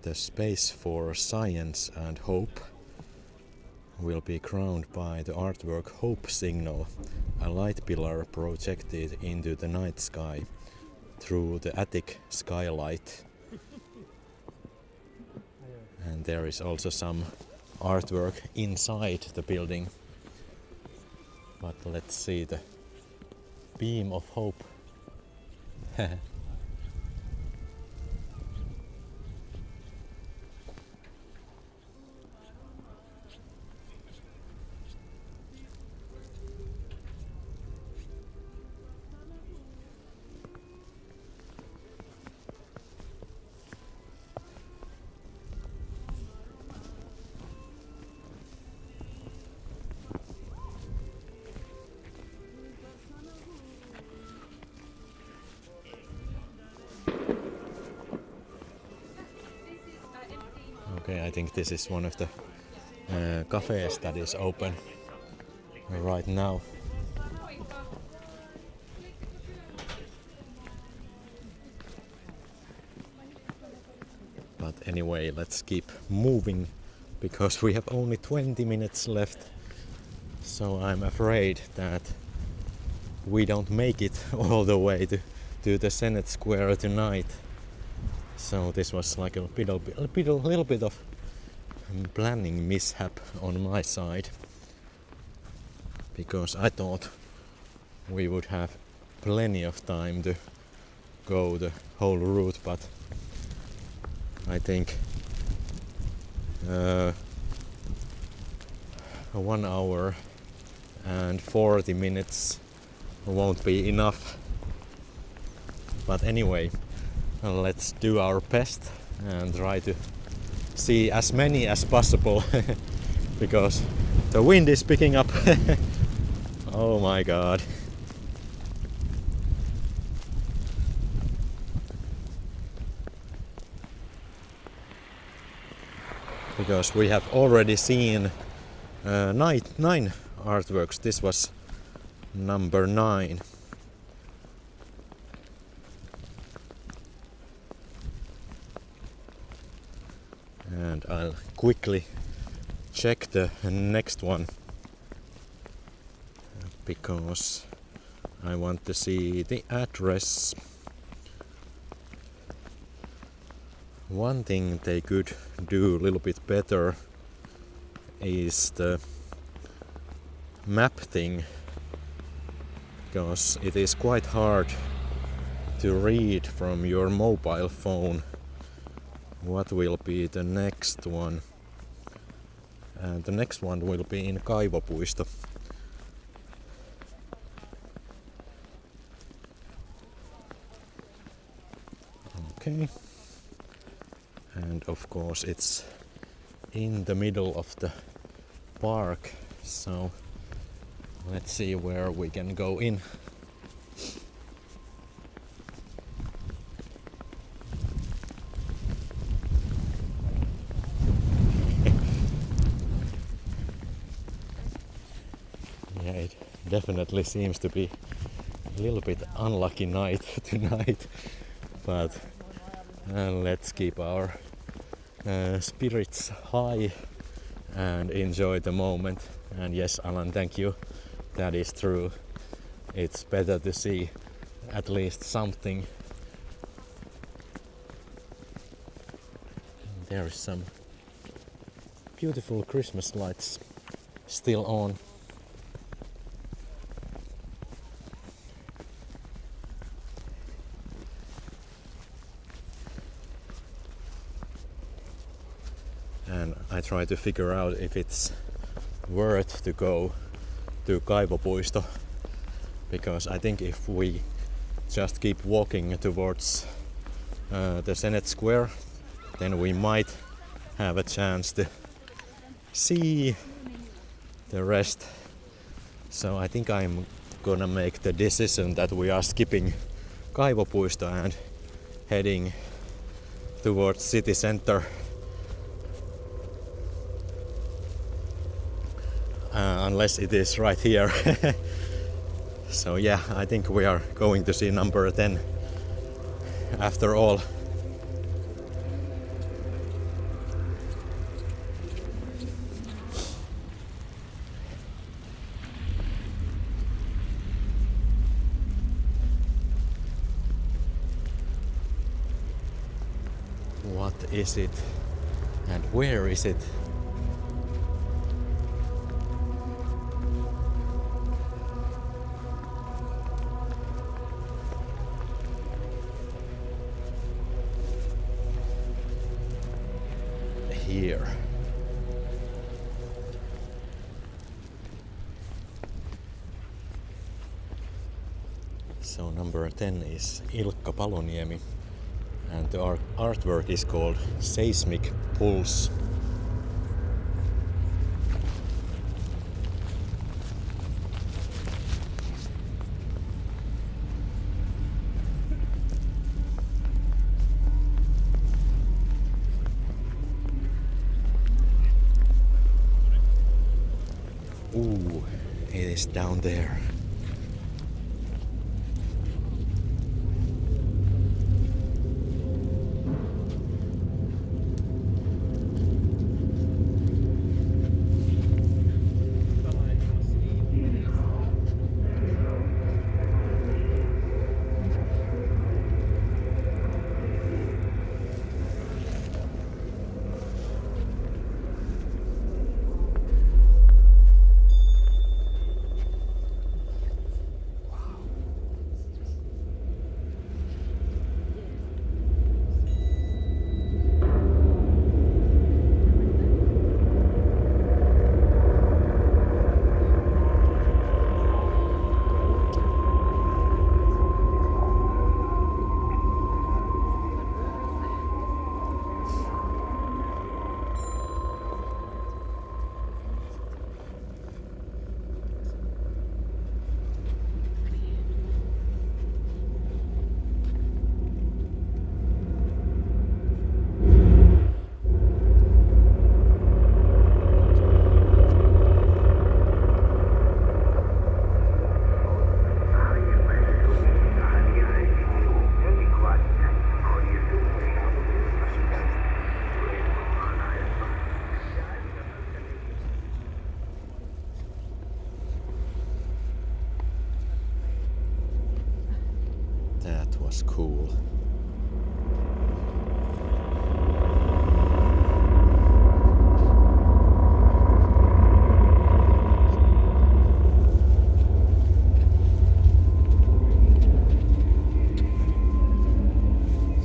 The space for science and hope will be crowned by the artwork Hope Signal, a light pillar projected into the night sky through the attic skylight. And there is also some artwork inside the building. But let's see the beam of hope. Okay, I think this is one of the cafes that is open right now. But anyway, let's keep moving because we have only 20 minutes left. So I'm afraid that we don't make it all the way to the Senate Square tonight. So this was like a little bit of planning mishap on my side, because I thought we would have plenty of time to go the whole route, but I think 1 hour and 40 minutes won't be enough. But anyway, let's do our best and try to see as many as possible because the wind is picking up. Oh my god. Because we have already seen 9 artworks. This was number 9. And I'll quickly check the next one because I want to see the address. One thing they could do a little bit better is the map thing, because it is quite hard to read from your mobile phone what will be the next one. And the next one will be in Kaivopuisto. Okay. And of course it's in the middle of the park, so let's see where we can go in. Yeah, it definitely seems to be a little bit unlucky night tonight, but let's keep our spirits high and enjoy the moment. And yes, Alan, thank you. That is true. It's better to see at least something. There is some beautiful Christmas lights still on. And I try to figure out if it's worth to go to Kaivopuisto, because I think if we just keep walking towards the SackSquare, then we might have a chance to see the rest. So I think I'm gonna make the decision that we are skipping Kaivopuisto and heading towards city center. Unless it is right here. So yeah, I think we are going to see number 10 after all. What is it and where is it? Here. So number 10 is Ilkka Paloniemi, and the artwork is called Seismic Pulse. Ooh, it is down there. That was cool.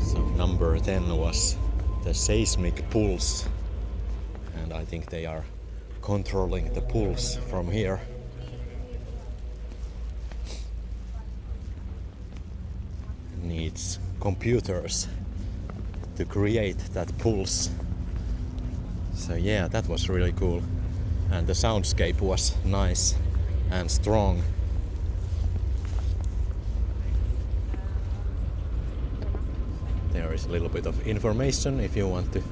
So number 10 was the seismic pulse, and I think they are controlling the pulse from here. Needs computers to create that pulse. So yeah, that was really cool, and the soundscape was nice and strong. There is a little bit of information if you want to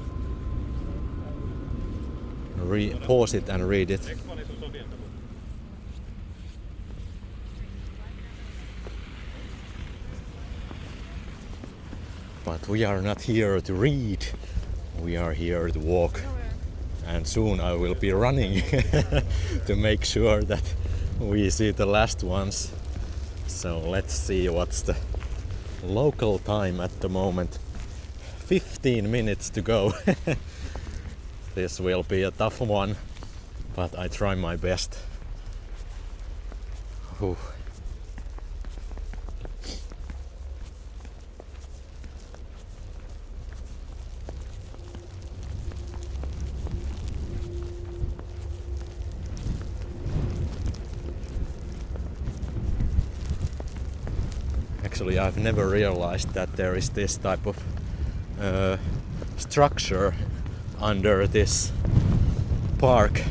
pause it and read it. But we are not here to read, we are here to walk, and soon I will be running to make sure that we see the last ones. So let's see what's the local time at the moment. 15 minutes to go. This will be a tough one, but I try my best. Whew. Actually, I've never realized that there is this type of structure under this park.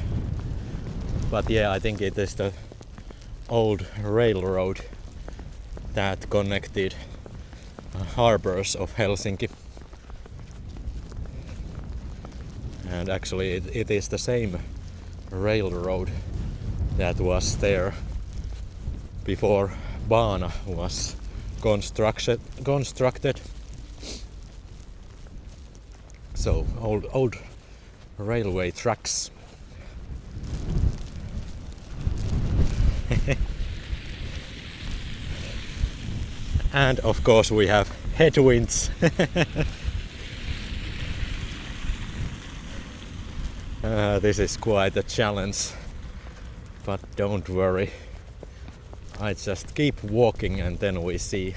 But yeah, I think it is the old railroad that connected harbors of Helsinki. And actually it is the same railroad that was there before Baana was constructed. So old railway tracks. And of course we have headwinds. This is quite a challenge, but don't worry. I just keep walking and then we see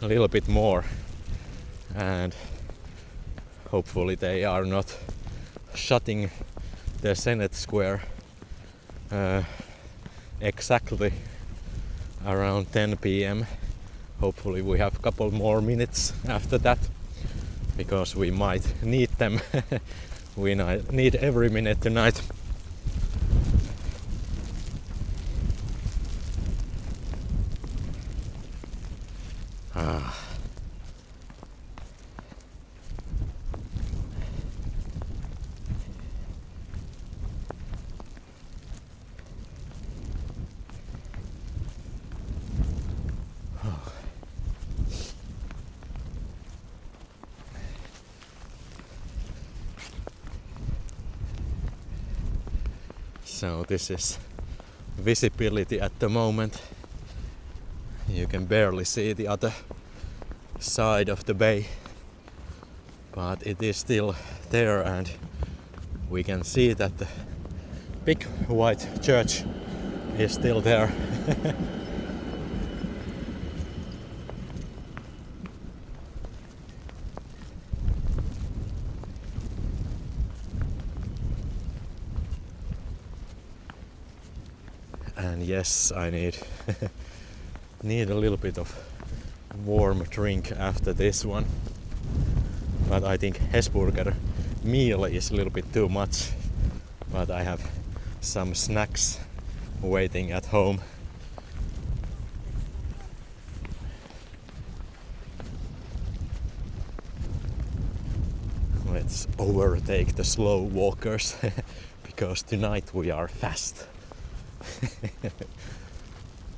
a little bit more, and hopefully they are not shutting the Senate Square exactly around 10 p.m. Hopefully we have a couple more minutes after that, because we might need them. We need every minute tonight. So this is visibility at the moment. You can barely see the other side of the bay, but it is still there, and we can see that the big white church is still there. And yes, I need a little bit of warm drink after this one. But I think Hesburger meal is a little bit too much. But I have some snacks waiting at home. Let's overtake the slow walkers, because tonight we are fast.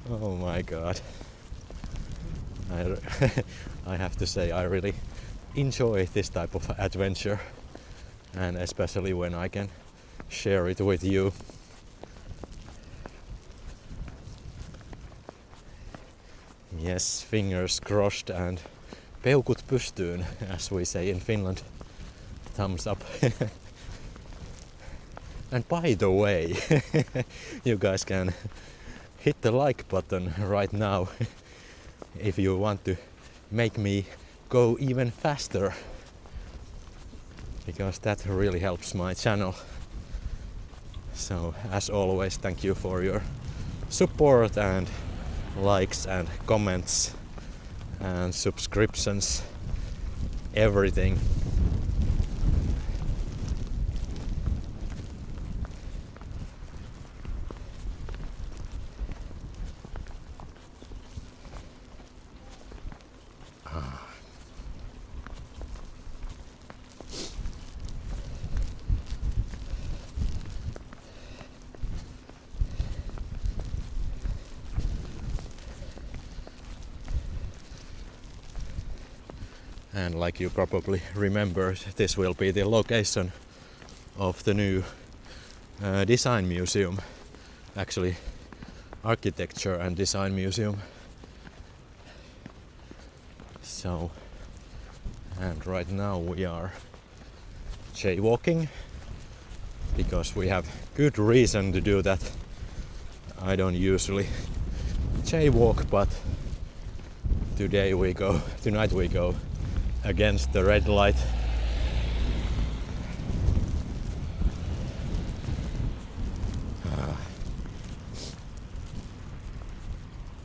Oh my god. I have to say I really enjoy this type of adventure, and especially when I can share it with you. Yes, fingers crossed and peukut pystyyn, as we say in Finland. Thumbs up. And by the way, you guys can hit the like button right now if you want to make me go even faster, because that really helps my channel. So as always, thank you for your support and likes and comments and subscriptions. everything. And like you probably remember, this will be the location of the new design museum, actually architecture and design museum. So, and right now we are jaywalking because we have good reason to do that. I don't usually jaywalk, but tonight we go against the red light.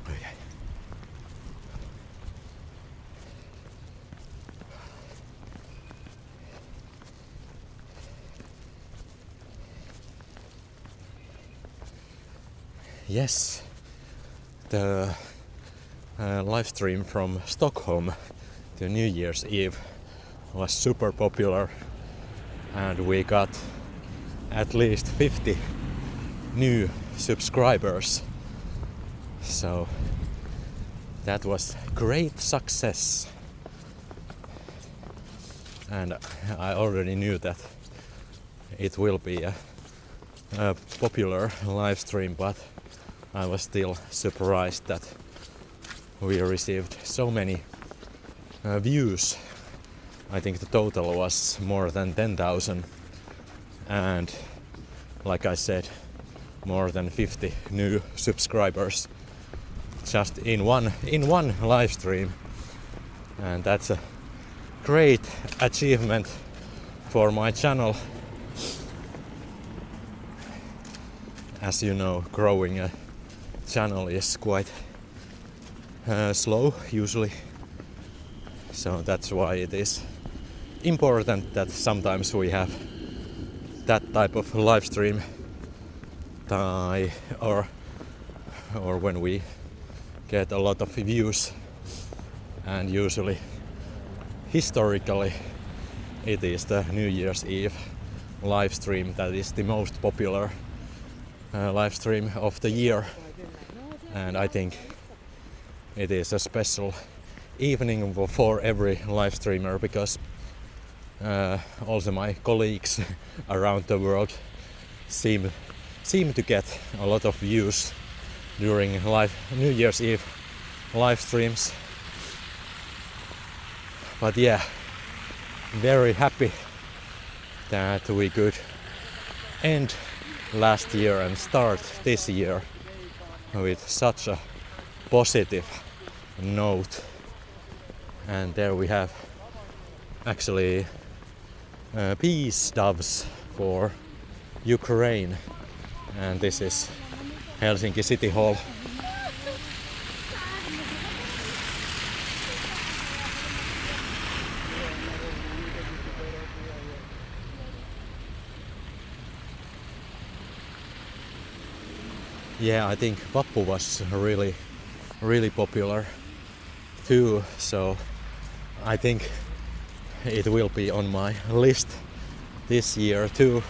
Okay. Yes, the live stream from Stockholm to New Year's Eve was super popular, and we got at least 50 new subscribers. So that was great success. And I already knew that it will be a popular live stream, but I was still surprised that we received so many views. I think the total was more than 10,000, and like I said, more than 50 new subscribers just in one live stream, and that's a great achievement for my channel. As you know, growing a channel is quite slow usually. So that's why it is important that sometimes we have that type of live stream or when we get a lot of views. And usually, historically, it is the New Year's Eve live stream that is the most popular live stream of the year. And I think it is a special evening for every live streamer, because also my colleagues around the world seem to get a lot of views during New Year's Eve live streams. But yeah, very happy that we could end last year and start this year with such a positive note. And there we have actually peace doves for Ukraine, and this is Helsinki City Hall. Yeah, I think Vappu was really popular too, so I think it will be on my list this year too.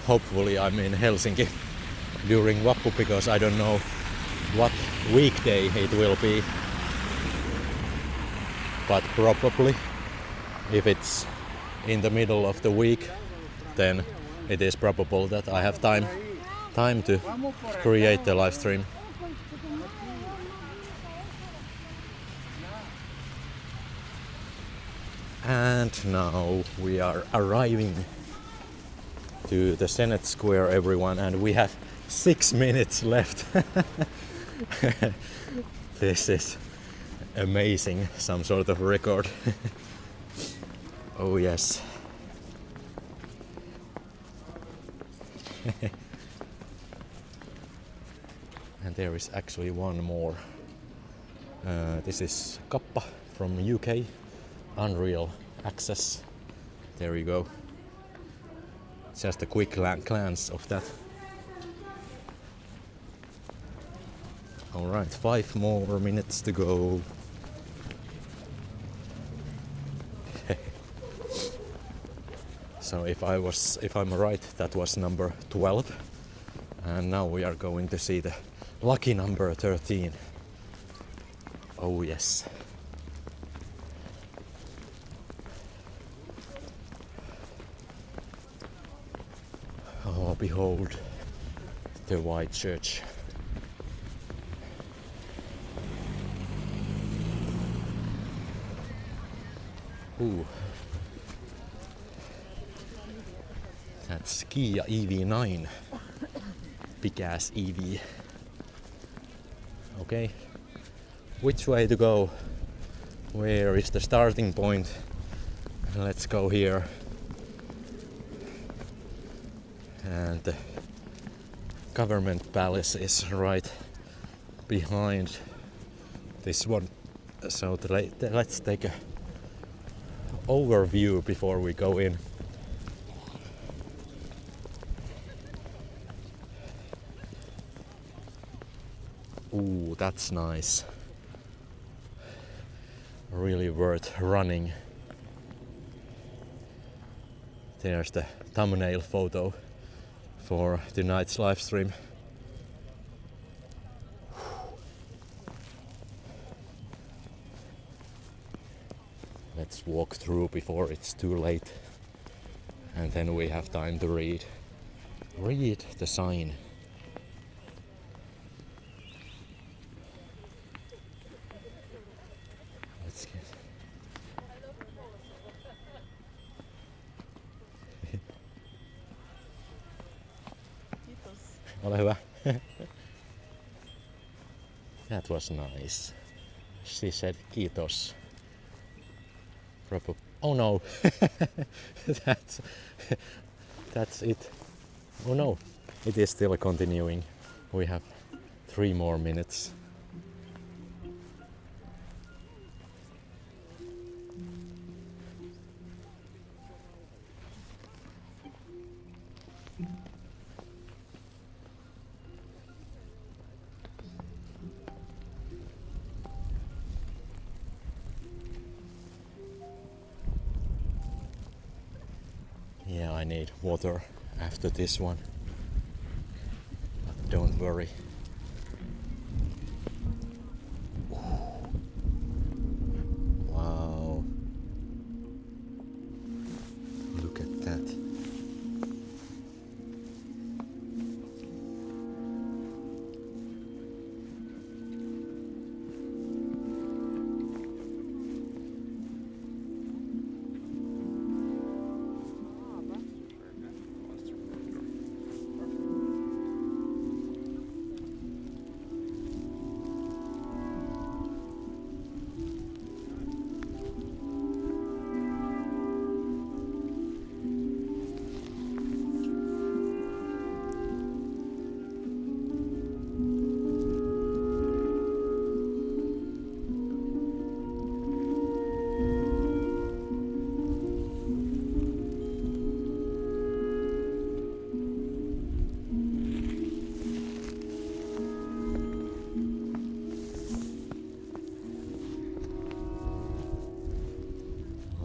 Hopefully I'm in Helsinki during Vappu, because I don't know what weekday it will be. But probably if it's in the middle of the week, then it is probable that I have time to create the live stream. And now we are arriving to the Senate Square, everyone, and we have 6 minutes left. This is amazing, some sort of record. Oh yes. And there is actually one more. This is Kappa from UK, Unreal Access. There you go. Just a quick glance of that. Alright, 5 more minutes to go. So if I'm right, that was number 12. And now we are going to see the lucky number 13. Oh yes. Oh, behold the white church. Ooh. That's Kia EV9. Big ass EV. Okay. Which way to go? Where is the starting point? Let's go here. And the government palace is right behind this one. So let's take a overview before we go in. Ooh, that's nice. Really worth running. There's the thumbnail photo for tonight's live stream. Let's walk through before it's too late, and then we have time to read the sign. Let's get Ole hyvä. That was nice. She said kiitos. Oh no. That's it. Oh no. It is still continuing. We have 3 more minutes. Yeah, I need water after this one. But don't worry. Wow. Look at that.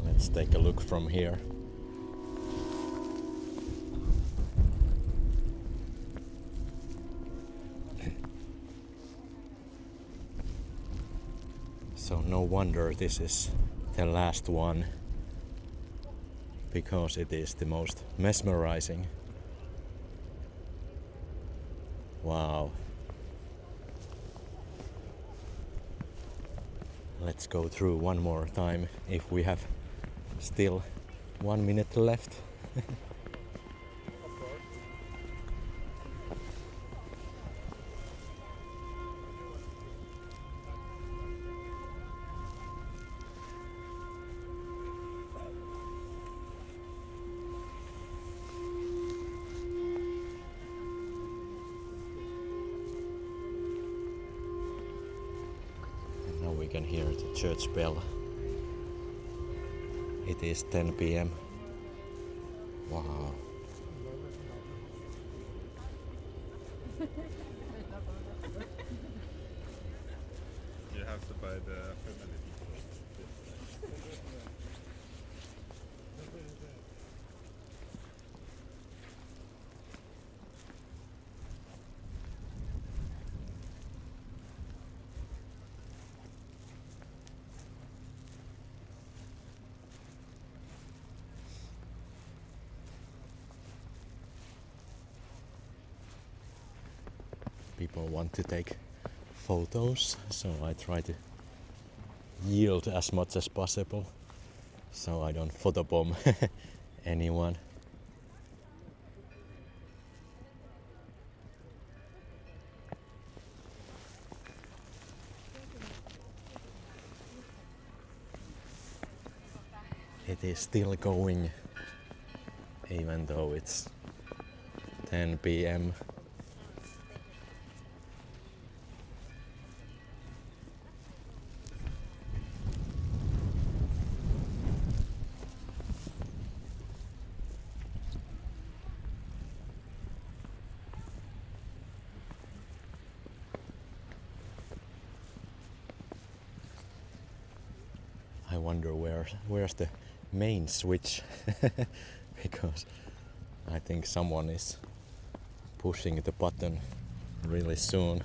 Let's take a look from here. So no wonder this is the last one, because it is the most mesmerizing. Wow. Let's go through one more time if we have still 1 minute left. And now we can hear the church bell. It is 10 p.m. Wow. You have to buy the family. People want to take photos, so I try to yield as much as possible so I don't photobomb anyone. It is still going even though it's 10 p.m. I wonder where's the main switch because I think someone is pushing the button really soon.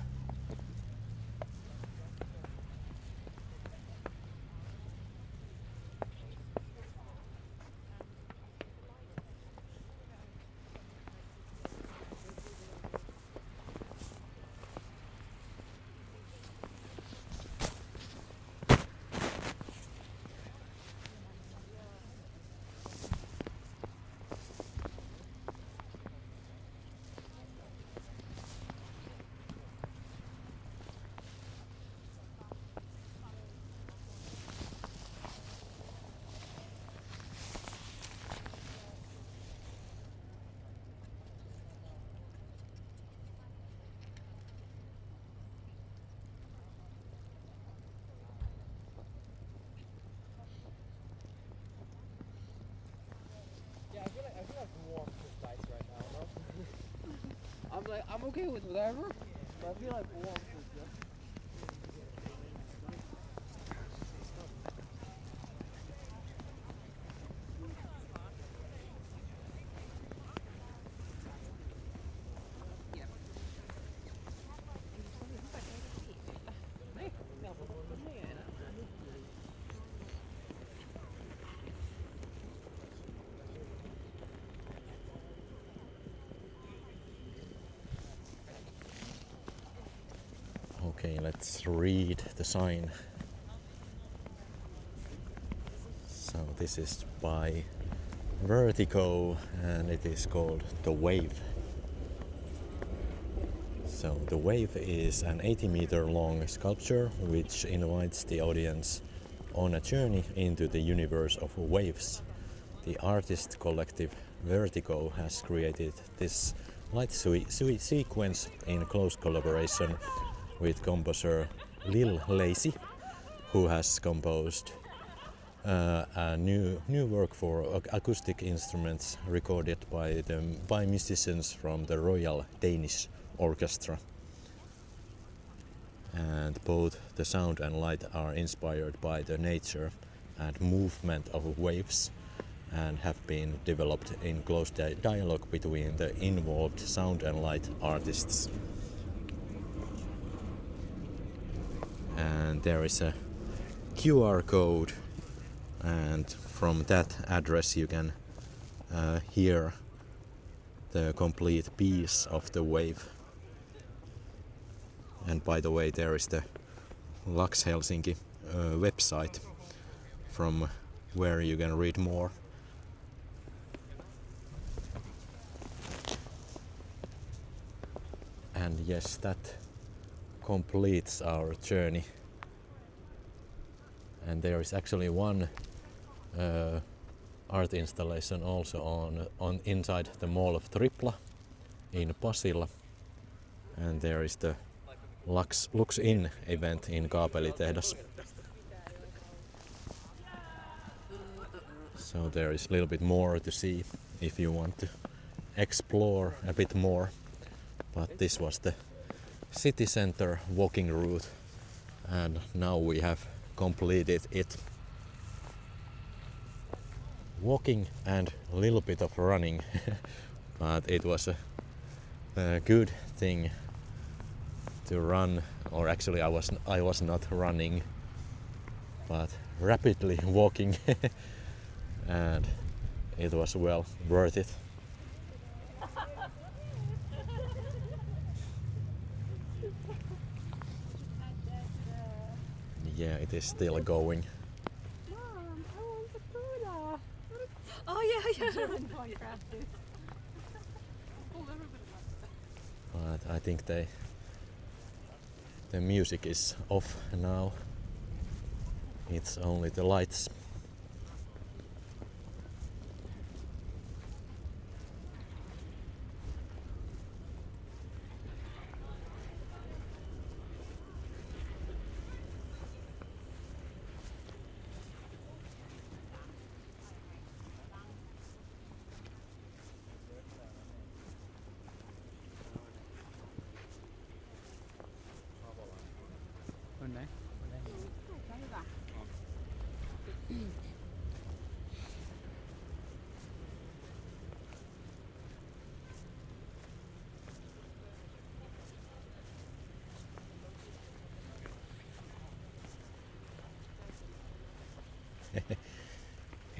I'm okay with whatever, but I feel like warmth is just. Okay, let's read the sign. So this is by Vertigo and it is called The Wave. So The Wave is an 80-meter long sculpture which invites the audience on a journey into the universe of waves. The artist collective Vertigo has created this light sequence in close collaboration with composer Lil Lacy, who has composed a new work for acoustic instruments recorded by musicians from the Royal Danish Orchestra. And both the sound and light are inspired by the nature and movement of waves and have been developed in close dialogue between the involved sound and light artists. And there is a QR code, and from that address you can hear the complete piece of the wave. And by the way, there is the Lux Helsinki website from where you can read more. And yes, that completes our journey. And there is actually one art installation also on inside the mall of Tripla in Pasila, and there is the Lux In event in Kaapelitehdas. So there is a little bit more to see if you want to explore a bit more. But this was the city center walking route, and now we have completed it. Walking and a little bit of running, but it was a good thing to run, or actually I was not running, but rapidly walking, and it was well worth it. Yeah, it is still going. Mom, I want the soda. Oh yeah. But I think the music is off now. It's only the lights.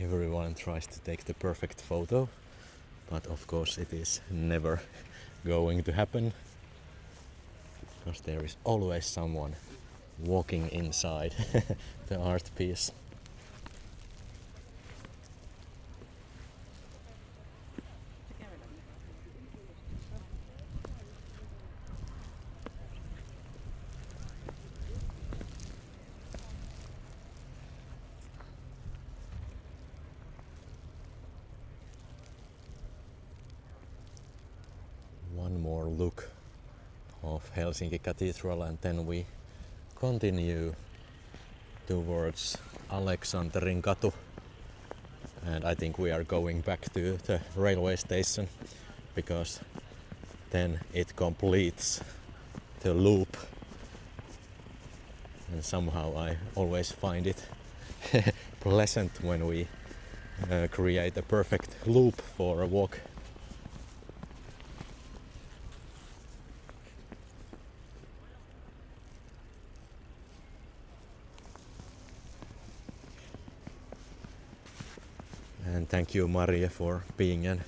Everyone tries to take the perfect photo, but of course it is never going to happen, because there is always someone walking inside the art piece. One more look of Helsinki Cathedral, and then we continue towards Aleksanterin katu, and I think we are going back to the railway station, because then it completes the loop, and somehow I always find it pleasant when we create a perfect loop for a walk. And thank you, Maria, for being an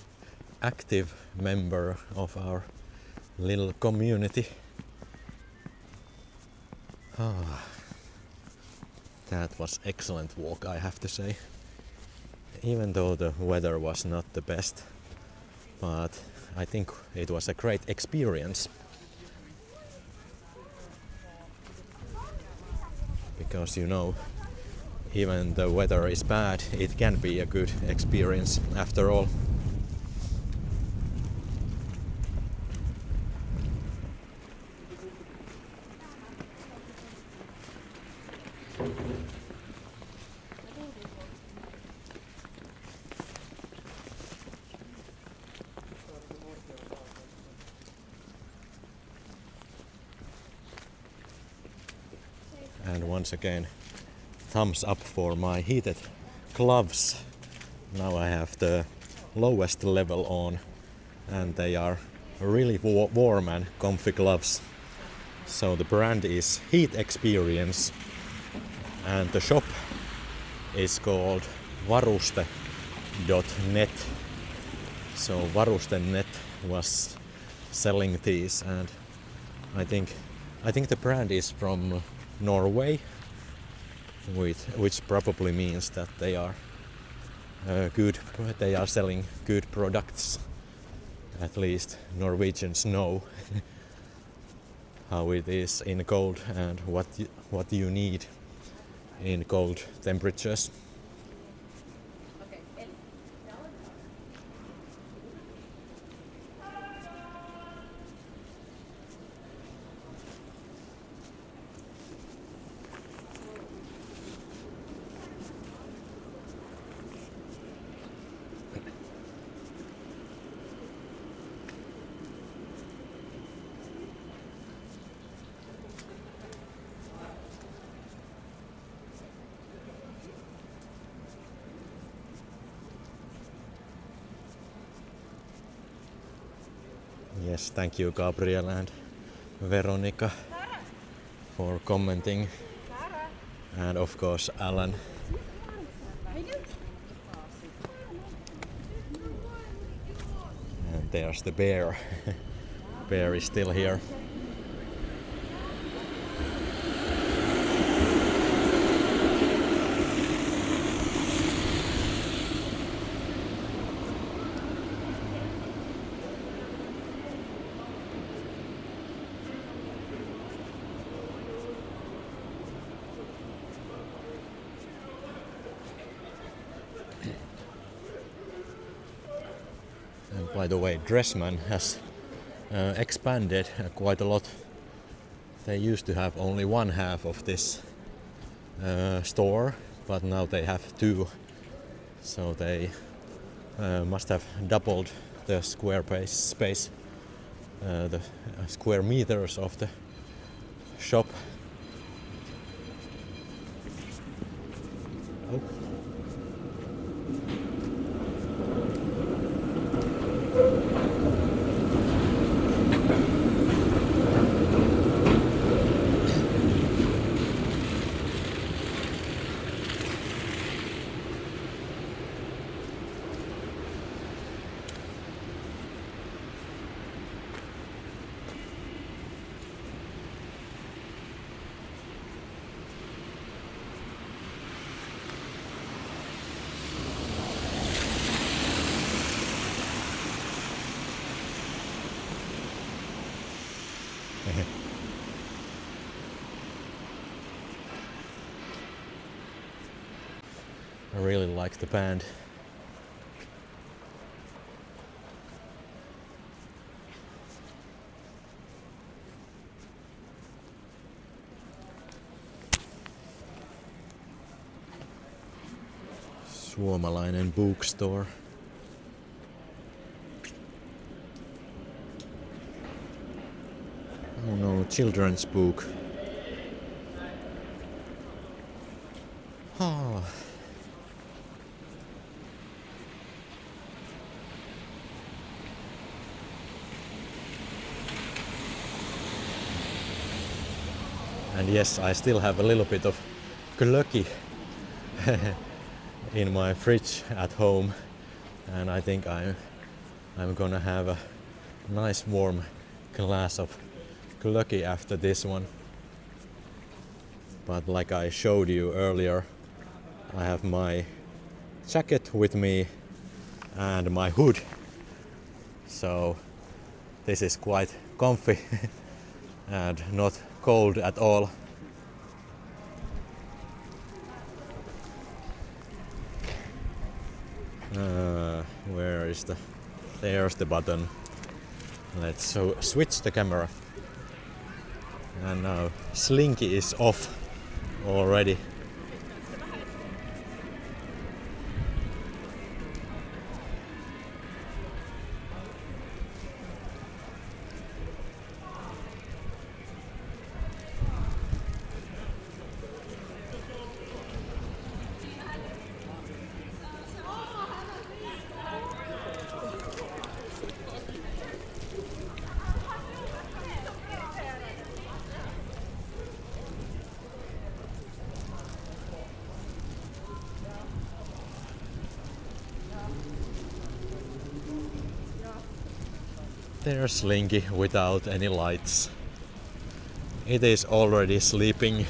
active member of our little community. That was excellent walk, I have to say. Even though the weather was not the best, but I think it was a great experience. Because you know, even the weather is bad, it can be a good experience after all. And once again, thumbs up for my heated gloves. Now I have the lowest level on, and they are really warm and comfy gloves. So the brand is Heat Experience, and the shop is called varuste.net. So varuste.net was selling these, and I think the brand is from Norway, which probably means that they are good. They are selling good products. At least Norwegians know how it is in cold and what you need in cold temperatures. Yes, thank you Gabriel and Veronica for commenting, and of course Alan. And there's the bear. Bear is still here. And by the way, Dressman has expanded quite a lot. They used to have only one half of this store, but now they have two. So they must have doubled the square space, the square meters of the shop. Oh. I really like the band. Suomalainen bookstore. Oh no, children's book. Oh. And yes, I still have a little bit of glöggi in my fridge at home, and I think I'm gonna have a nice warm glass of glöggi after this one. But like I showed you earlier, I have my jacket with me and my hood, so this is quite comfy and not cold at all. Where is there's the button. Let's switch the camera. And now Slinky is off already. There's Slinky without any lights. It is already sleeping.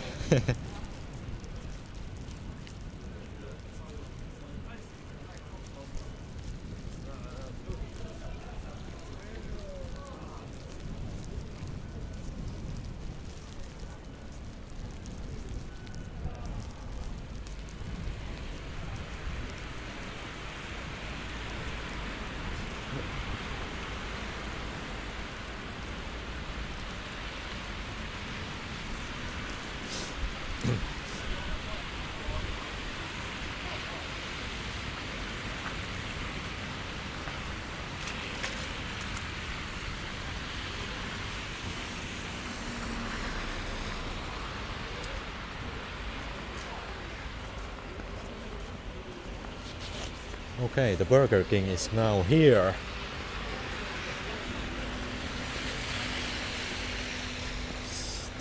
Okay, the Burger King is now here.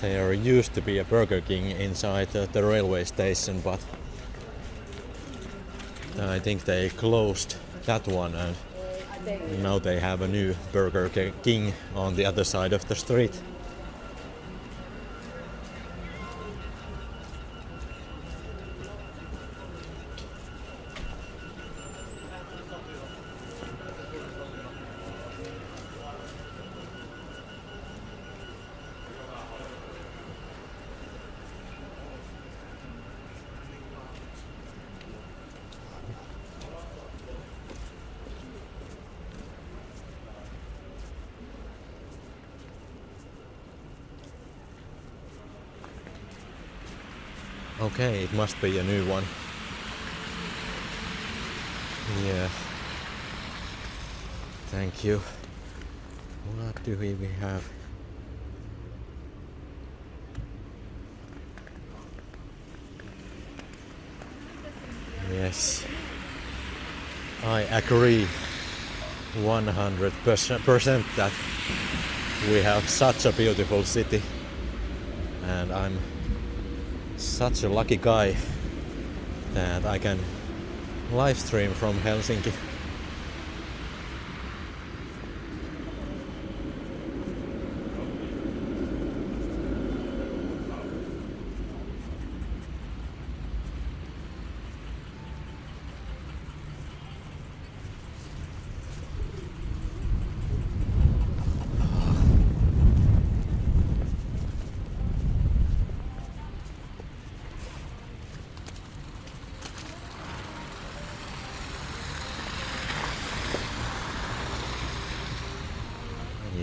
There used to be a Burger King inside the railway station, but I think they closed that one, and now they have a new Burger King on the other side of the street. Okay, it must be a new one. Yeah. Thank you. What do we have? Yes. I agree 100% that we have such a beautiful city, and I'm such a lucky guy that I can live stream from Helsinki.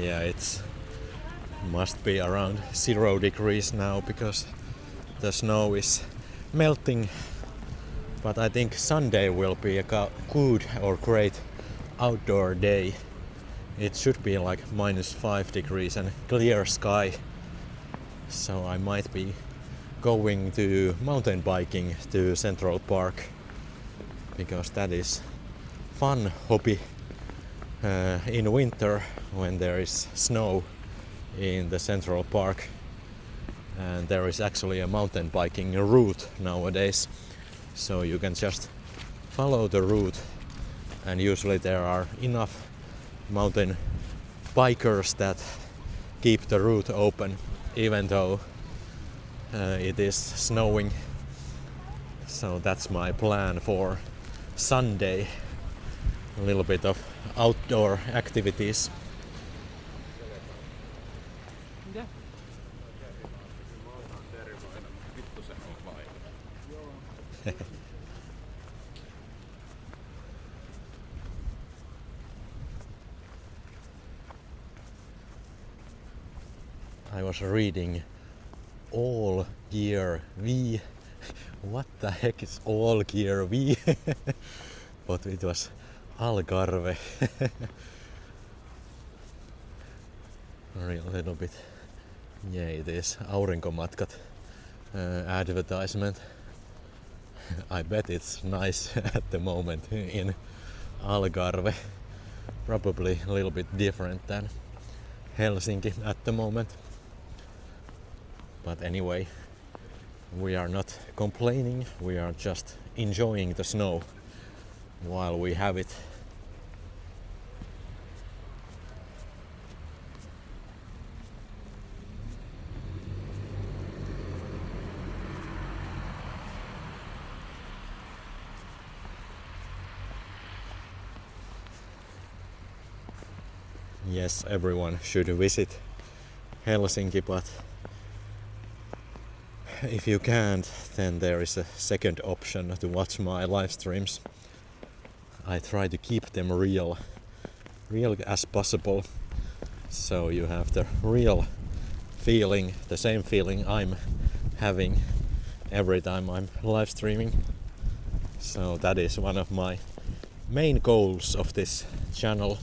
Yeah, it must be around 0 degrees now because the snow is melting. But I think Sunday will be a good or great outdoor day. It should be like -5 degrees and clear sky. So I might be going to mountain biking to Central Park because that is fun hobby in winter when there is snow in the Central Park, and there is actually a mountain biking route nowadays, so you can just follow the route, and usually there are enough mountain bikers that keep the route open even though it is snowing. So that's my plan for Sunday, a little bit of outdoor activities. I was reading All Gear V. What the heck is All Gear V? But it was Algarve. A little bit. Yeah, it is Aurinkomatkat advertisement. I bet it's nice at the moment in Algarve. Probably a little bit different than Helsinki at the moment. But anyway, we are not complaining, we are just enjoying the snow while we have it. Yes, everyone should visit Helsinki, but if you can't, then there is a second option to watch my live streams. I try to keep them real as possible, so you have the real feeling, the same feeling I'm having every time I'm live streaming. So that is one of my main goals of this channel.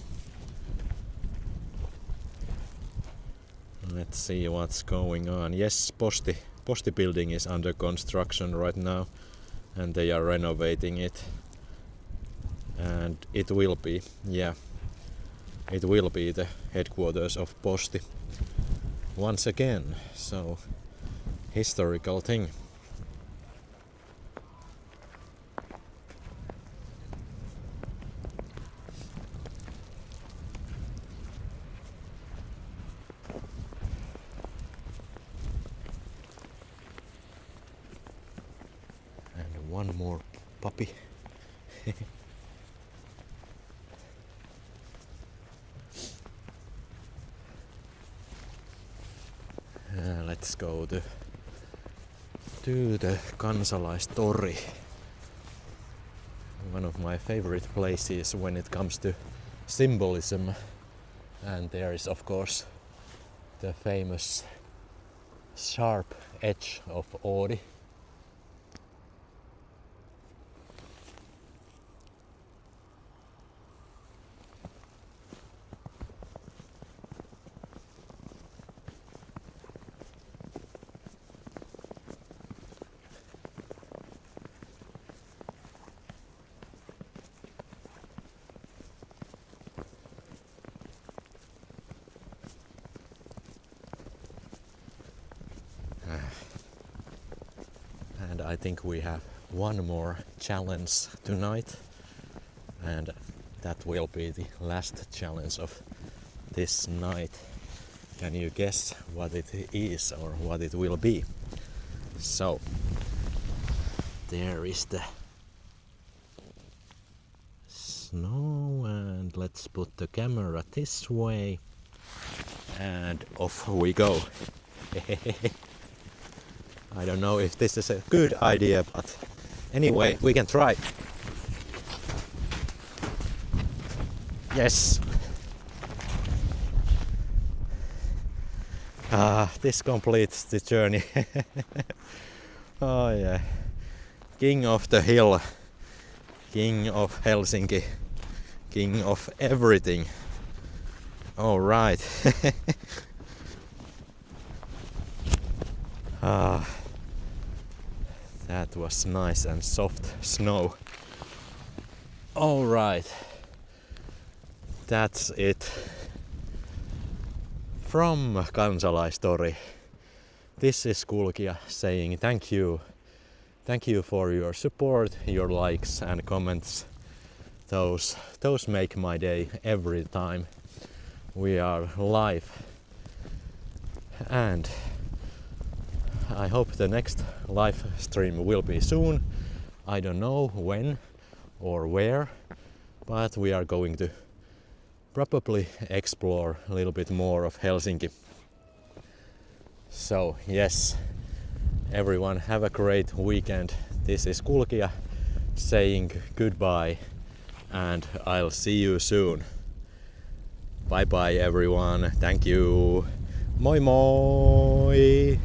Let's see what's going on. Yes, Posti building is under construction right now, and they are renovating it. And it will be the headquarters of Posti. once again, so historical thing. And one more puppy. Let's go to the Kansalaistori. One of my favorite places when it comes to symbolism. And there is of course the famous sharp edge of Oodi. And I think we have one more challenge tonight, and that will be the last challenge of this night. Can you guess what it is or what it will be? So there is the snow, and let's put the camera this way, and off we go. I don't know if this is a good idea, but anyway, we can try. Yes. This completes the journey. Oh yeah. King of the hill. King of Helsinki. King of everything. All right. That was nice and soft snow. All right. That's it. From Kansalaistori. This is Kulkija saying thank you. Thank you for your support, your likes and comments. Those make my day every time we are live. And I hope the next live stream will be soon. I don't know when or where, but we are going to probably explore a little bit more of Helsinki. So yes, everyone have a great weekend. This is Kulkija saying goodbye, and I'll see you soon. Bye bye everyone. Thank you. Moi moi.